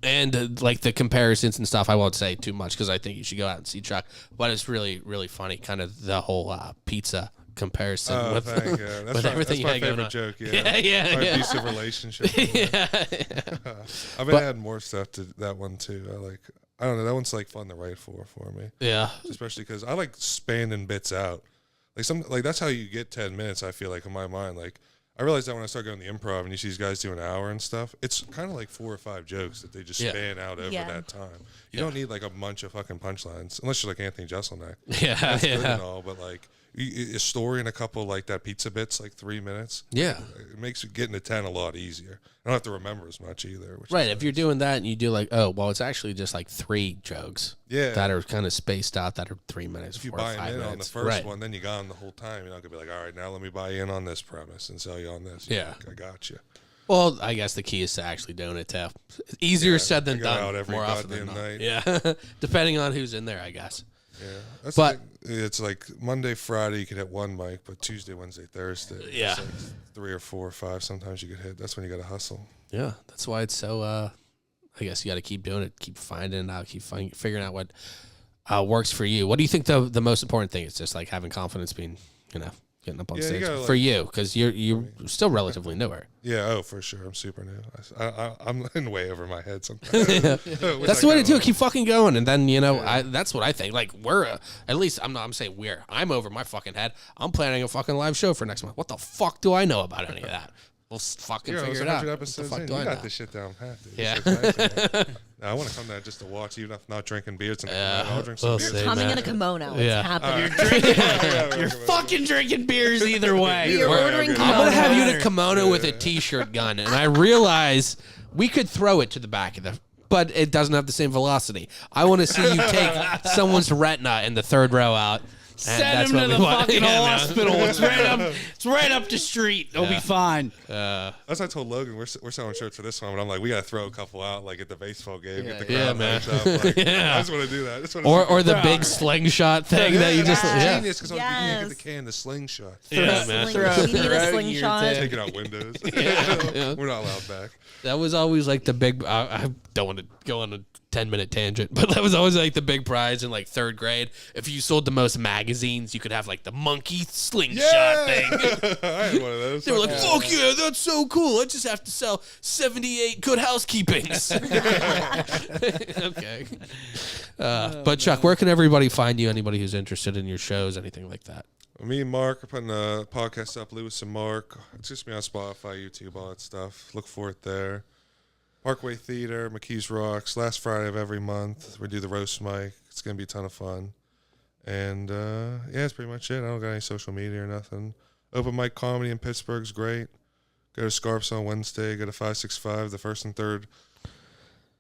And like the comparisons and stuff, I won't say too much because I think you should go out and see Chuck. But it's really, really funny, kind of the whole pizza comparison Oh, with, thank you. That's with my, everything that's you my had going favorite on. joke. Yeah, Yeah, my yeah. abusive relationship. yeah. I've been adding more stuff to that one too. I don't know. That one's like fun to write for me, Yeah. especially because I like spanning bits out. Like that's how you get 10 minutes. I feel like in my mind, like I realized that when I started going to the improv and you see these guys do an hour and stuff, it's kind of like 4 or 5 jokes that they just Yeah. span out over Yeah. that time. You don't need like a bunch of fucking punchlines unless you're like Anthony Jeselnik. Yeah. That's good Yeah. and all, but like a story and a couple like that pizza bits, like 3 minutes. Yeah. It makes getting to 10 a lot easier. I don't have to remember as much either. Which Right. is If you're doing that and you do like, oh, well, it's actually just like 3 jokes. Yeah. That are kind of spaced out that are 3 minutes, if you 4 or buy 5 in minutes. on the first right. one, then you got them the whole time. You're not gonna be like, all right, now let me buy in on this premise and sell you on this. Yeah. I got you. Well, I guess the key is to actually doing it too. Easier said than I go done. out every more often than goddamn not. night. Yeah, depending on who's in there, I guess. Yeah, that's But- the thing. It's like Monday, Friday you could hit 1 mic, but Tuesday, Wednesday, Thursday, Yeah. it's like 3 or 4 or 5. Sometimes you could hit. That's when you got to hustle. Yeah, that's why it's so. I guess you got to keep doing it, keep finding out, figuring out what works for you. What do you think the most important thing is? Just like having confidence, being getting up on Yeah, you stage gotta, for like- you because you're still relatively newer. Yeah, oh for sure. I'm super new. I'm in way over my head sometimes. That's the way to do it. Keep fucking going, and then that's what I think. Like we're at least I'm saying we're. I'm over my fucking head. I'm planning a fucking live show for next month. What the fuck do I know about any of that? We'll fucking You're figure almost it out. 100 What the episodes fuck in. do You I got know? this shit down pat, dude. Yeah. It's exciting. I want to come there just to watch, even if not drinking beers. And I'll drink some we'll beers. see. Coming man. in a kimono. Yeah. It's happening. You're fucking drinking beers either way. You're ordering I'm kimono. I'm gonna have you in a kimono with a t-shirt gun, and I realize we could throw it to the back of the, but it doesn't have the same velocity. I want to see you take someone's retina in the 3rd row out. And Send that's him what to we the want. fucking Yeah, man. hospital. It's right up the street. It'll be fine. That's what I told Logan. We're selling shirts for this one, but I'm like, we gotta throw a couple out, like at the baseball game, get the crowd Yeah, man. hyped up. Like, Yeah. I just want to do that. I just wanna see Or the Yeah. big slingshot thing that you just that's yeah. genius because you can Yes. get the can, the slingshot, Yeah, man. We Throw need it a out slingshot. your taking out windows. Yeah. We're not allowed back. That was always like the big. I don't want to go on a 10-minute tangent, but that was always like the big prize in like 3rd grade. If you sold the most magazines, you could have like the monkey slingshot thing. I had one of those. They were like, fuck yeah, that's so cool. I just have to sell 78 good housekeepings. Okay. But Chuck, where can everybody find you? Anybody who's interested in your shows, anything like that? Me and Mark are putting a podcast up, Lewis and Mark. It's just me on Spotify, YouTube, all that stuff. Look for it there. Parkway Theater, McKees Rocks, last Friday of every month. We do the roast mic. It's going to be a ton of fun. And, yeah, that's pretty much it. I don't got any social media or nothing. Open mic comedy in Pittsburgh's great. Go to Scarps on Wednesday. Go to 565, the first and third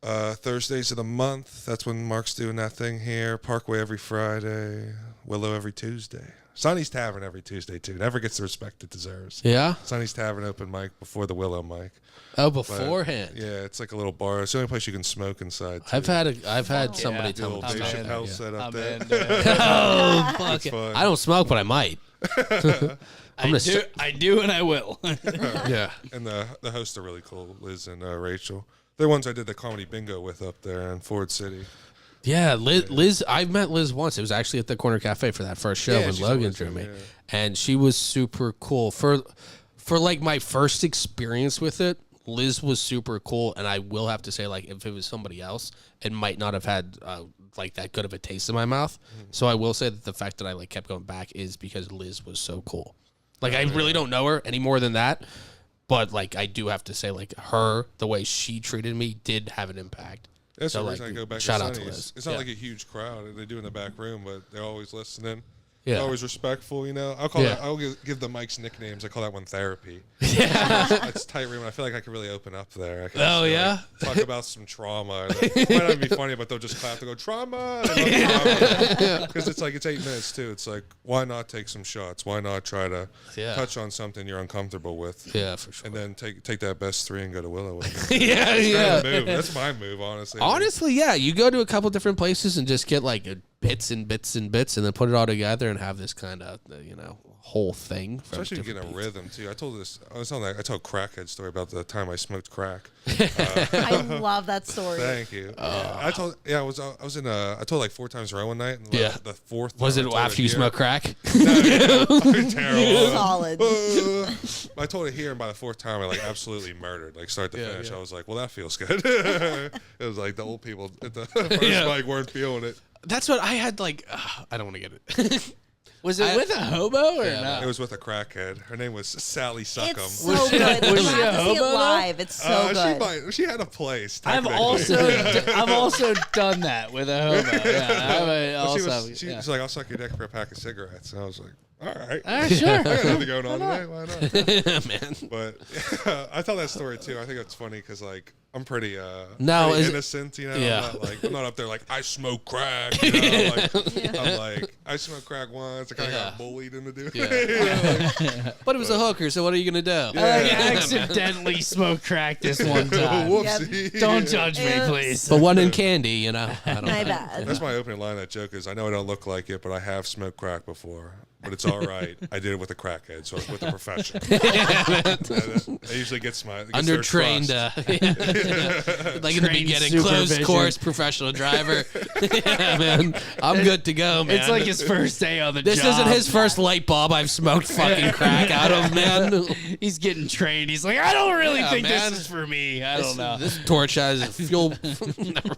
Thursdays of the month. That's when Mark's doing that thing here. Parkway every Friday. Willow every Tuesday. Sonny's Tavern every Tuesday, too. Never gets the respect it deserves. Yeah? Sonny's Tavern open mic before the Willow mic. Oh, But, beforehand. yeah, it's like a little bar. It's the only place you can smoke inside. Too. I've had somebody Yeah. tell me Old to Dave smoke. Chappelle set up there. Oh, fuck It's it. fun. I don't smoke, but I might. I do, and I will. Yeah. And the hosts are really cool, Liz and Rachel. They're ones I did the comedy bingo with up there in Ford City. Yeah, Liz. I met Liz once. It was actually at the Corner Cafe for that first show Yeah, when she's Logan always drew been, me, yeah. and she was super cool. For like my first experience with it, Liz was super cool, and I will have to say, like, if it was somebody else, it might not have had like that good of a taste in my mouth. So I will say that the fact that I like kept going back is because Liz was so cool. Like, I really don't know her any more than that, but like I do have to say, like, her, the way she treated me did have an impact. That's So, the reason like, I go back shout to out to Sonny's. Liz. It's not Yeah. like a huge crowd. They do in the back room, but they're always listening. Yeah. They're always respectful, you know. I'll call Yeah. that. I'll give the mics nicknames. I call that one therapy. Yeah, it's tight room. And I feel like I could really open up there. I can Oh, just, yeah? talk about some trauma. It might not be funny, but they'll just clap. They go trauma, because it's like it's 8 minutes too. It's like, why not take some shots? Why not try to Yeah. touch on something you're uncomfortable with? Yeah, for sure. And then take that best 3 and go to Willow with it. Yeah, That's yeah. the move. That's my move, honestly. Honestly, yeah, you go to a couple different places and just get like bits and bits and bits, and then put it all together and have this kind of whole thing. from Especially if you get a different beats. rhythm too. I told a crackhead story about the time I smoked crack. I love that story. Thank you. I told I told like 4 times in a row one night. And Yeah. The fourth Was time it I told after you here- smoke crack? Terrible. Solid. I told it here, and by the 4th time, I like absolutely murdered, like start to Yeah, finish. yeah. I was like, well, that feels good. It was like the old people at the first Yeah. mic weren't feeling it. That's what I had. Like, I don't want to get it. Was it with a hobo or It not? was with a crackhead. Her name was Sally Suckham. It's so good. You was she have a to see it hobo, though? live. It's so good. She had a place. I've technically. also done that with a hobo. Yeah, Well, she also, was yeah. like, I'll suck your dick for a pack of cigarettes. And I was like, all right. Sure. I got nothing going on today. Why not? Man. But I tell that story too. I think it's funny because like I'm pretty No, pretty is it- innocent, you know. Yeah. I'm not up there like I smoke crack. You know? I'm like I smoked crack once. I kind of Yeah. got bullied into doing Yeah. it. But it was a hooker, so what are you gonna do? I accidentally smoked crack this one time. Whoopsie. Don't judge me, Oops. please. But one in candy, you know. I don't My know. bad. That's my opening line of that joke is I know I don't look like it, but I have smoked crack before. But it's all right. I did it with a crackhead, so it's with a professional. That usually gets my gets their Undertrained, trust. like in the Trained beginning, closed supervision. course, professional driver. Yeah, man, I'm good to go, man. It's like his first day on the This job. isn't his first light bulb I've smoked fucking crack out of, man. He's getting trained. He's like, I don't really think man. this is for me. I don't know. This torch has fuel.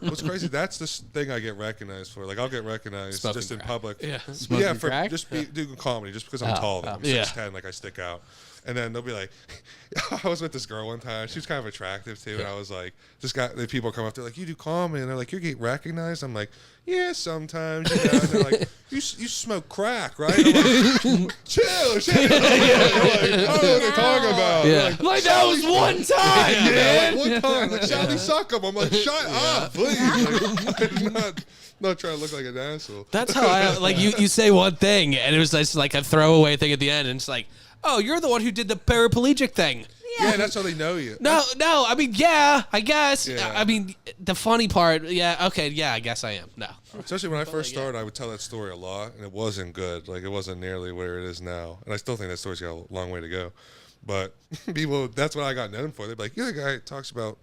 What's crazy? That's the thing I get recognized for. Like I'll get recognized Smoking just in crack. public. Yeah. Smoking for crack? just doing comedy, just because I'm tall. I'm Yeah. 6'10", like I stick out. And then they'll be like, I was with this girl one time. She was kind of attractive too, and I was like, the people come up, they're like, you do comedy, and they're like, you get recognized. I'm like, yeah, sometimes. You know? And they're like, you smoke crack, right? I'm like, chill. They're like, I don't know what they're talking about. Yeah. They're Like, that was one time, man. like one time, like Sally Suckham. I'm like, shut up, please. Like, I'm not trying to look like an asshole. That's how I like. You say one thing, and it was just like a throwaway thing at the end, and it's like, oh, you're the one who did the paraplegic thing. Yeah, that's how they know you. No, I mean, yeah, I guess. Yeah. I mean, the funny part, yeah, okay, yeah, I guess I am. No. Especially when I first started, I would tell that story a lot, and it wasn't good. Like, it wasn't nearly where it is now. And I still think that story's got a long way to go. But people, that's what I got known for. They'd be like, you're the guy who talks about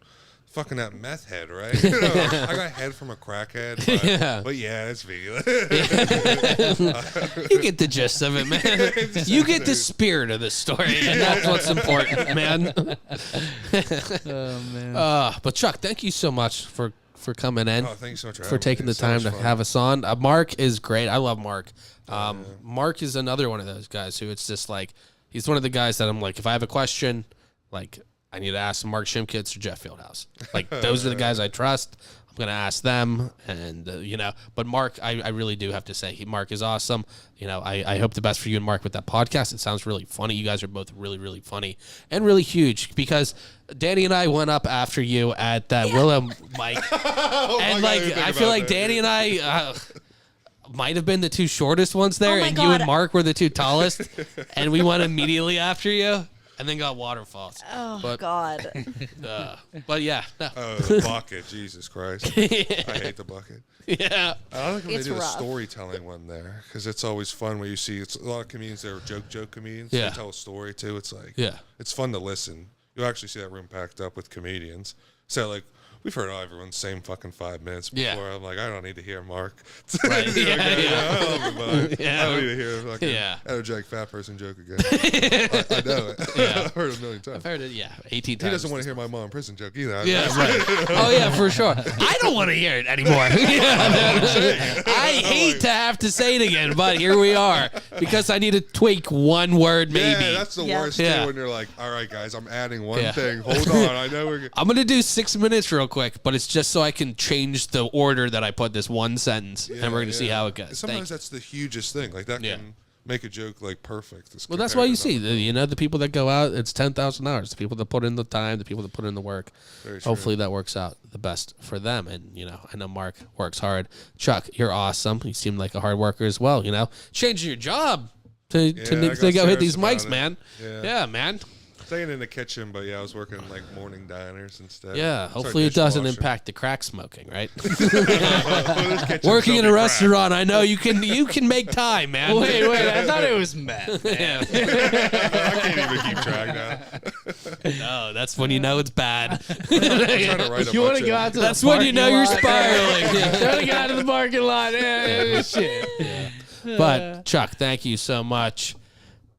fucking that meth head, right? You know, I got head from a crackhead. But yeah, it's me. You get the gist of it, man. You get the spirit of the story, and that's what's important, man. Oh man. But Chuck, thank you so much for coming in. Oh, thanks so much for taking the time to have us on. Mark is great. I love Mark. Mark is another one of those guys who it's just like, he's one of the guys that I'm like, if I have a question, like, I need to ask Mark Shimkitz or Jeff Fieldhouse. Like, those are the guys I trust. I'm going to ask them. And, you know, but Mark, I really do have to say, Mark is awesome. You know, I hope the best for you and Mark with that podcast. It sounds really funny. You guys are both really, really funny and really huge because Danny and I went up after you at that Willow mic. And, like, I feel like Danny and I might have been the two shortest ones there, and you and Mark were the two tallest. And we went immediately after you. And then got waterfalls. Oh, God. But yeah. No. The bucket, Jesus Christ. I hate the bucket. Yeah. I like when It's they do rough. the storytelling one there because it's always fun when you see it's a lot of comedians that are joke comedians. Yeah. They tell a story too. It's like, it's fun to listen. You'll actually see that room packed up with comedians. So, like, we've heard everyone's same fucking 5 minutes before. Yeah. I'm like, I don't need to hear Mark. Right. I love him, but Yeah. I don't need to hear a fucking energetic fat person joke again. I know it. I've heard it a million times. I've heard it, 18 times. He doesn't want to hear my mom in prison joke either. Yeah, right. Oh, yeah, for sure. I don't want to hear it anymore. I hate to have to say it again, but here we are because I need to tweak one word maybe. Yeah, that's the worst too when you're like, all right, guys, I'm adding one thing. Hold on. I know we're I'm going to do 6 minutes real quick, but it's just so I can change the order that I put this one sentence, and we're going to see how it goes. Sometimes that's the hugest thing. Like, that can make a joke, like, perfect. Well, that's why you see, the people that go out, it's 10,000 hours. The people that put in the time, the people that put in the work. Hopefully that works out the best for them. And, you know, I know Mark works hard. Chuck, you're awesome. You seem like a hard worker as well, you know. Changing your job to go hit these mics, man. Yeah, man. Staying in the kitchen, but I was working like morning diners instead. Yeah, hopefully it doesn't impact the crack smoking, right? Working in a restaurant, I know you can make time, man. Wait, I thought it was meth. I can't even keep track now. No, that's when you know it's bad. You want to go out to That's when you know you're spiraling. You want to go out to the parking lot. Shit. But Chuck, thank you so much.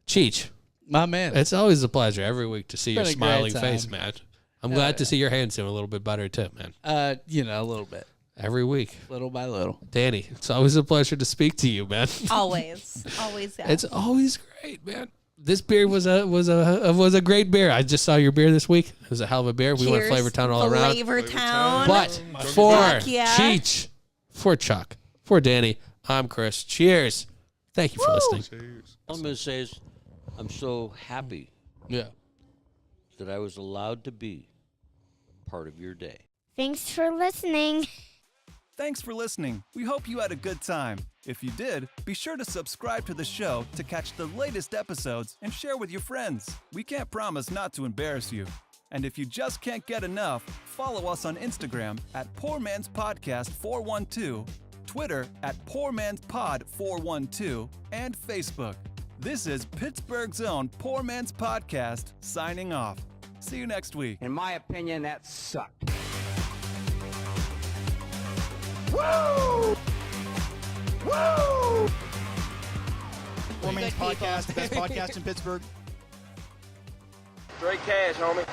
Cheech. My man. It's always a pleasure every week to see your been a smiling great face, time. man. I'm glad to see your hands doing a little bit better too, man. You know, a little bit. Every week. Little by little. Danny, it's always a pleasure to speak to you, man. Always. Yeah. It's always great, man. This beer was a great beer. I just saw your beer this week. It was a hell of a beer. We went Flavor Town all around. Flavor Town. But for yeah. Cheech, for Chuck, for Danny, I'm Chris. Cheers. Thank you for listening. All I'm going to say is I'm so happy that I was allowed to be part of your day. Thanks for listening. Thanks for listening. We hope you had a good time. If you did, be sure to subscribe to the show to catch the latest episodes and share with your friends. We can't promise not to embarrass you. And if you just can't get enough, follow us on Instagram at Poor Man's Podcast 412, Twitter at Poor Man's Pod 412, and Facebook. This is Pittsburgh's own Poor Man's Podcast, signing off. See you next week. In my opinion, that sucked. Woo! Woo! Poor Man's Podcast, best podcast in Pittsburgh. Straight cash, homie.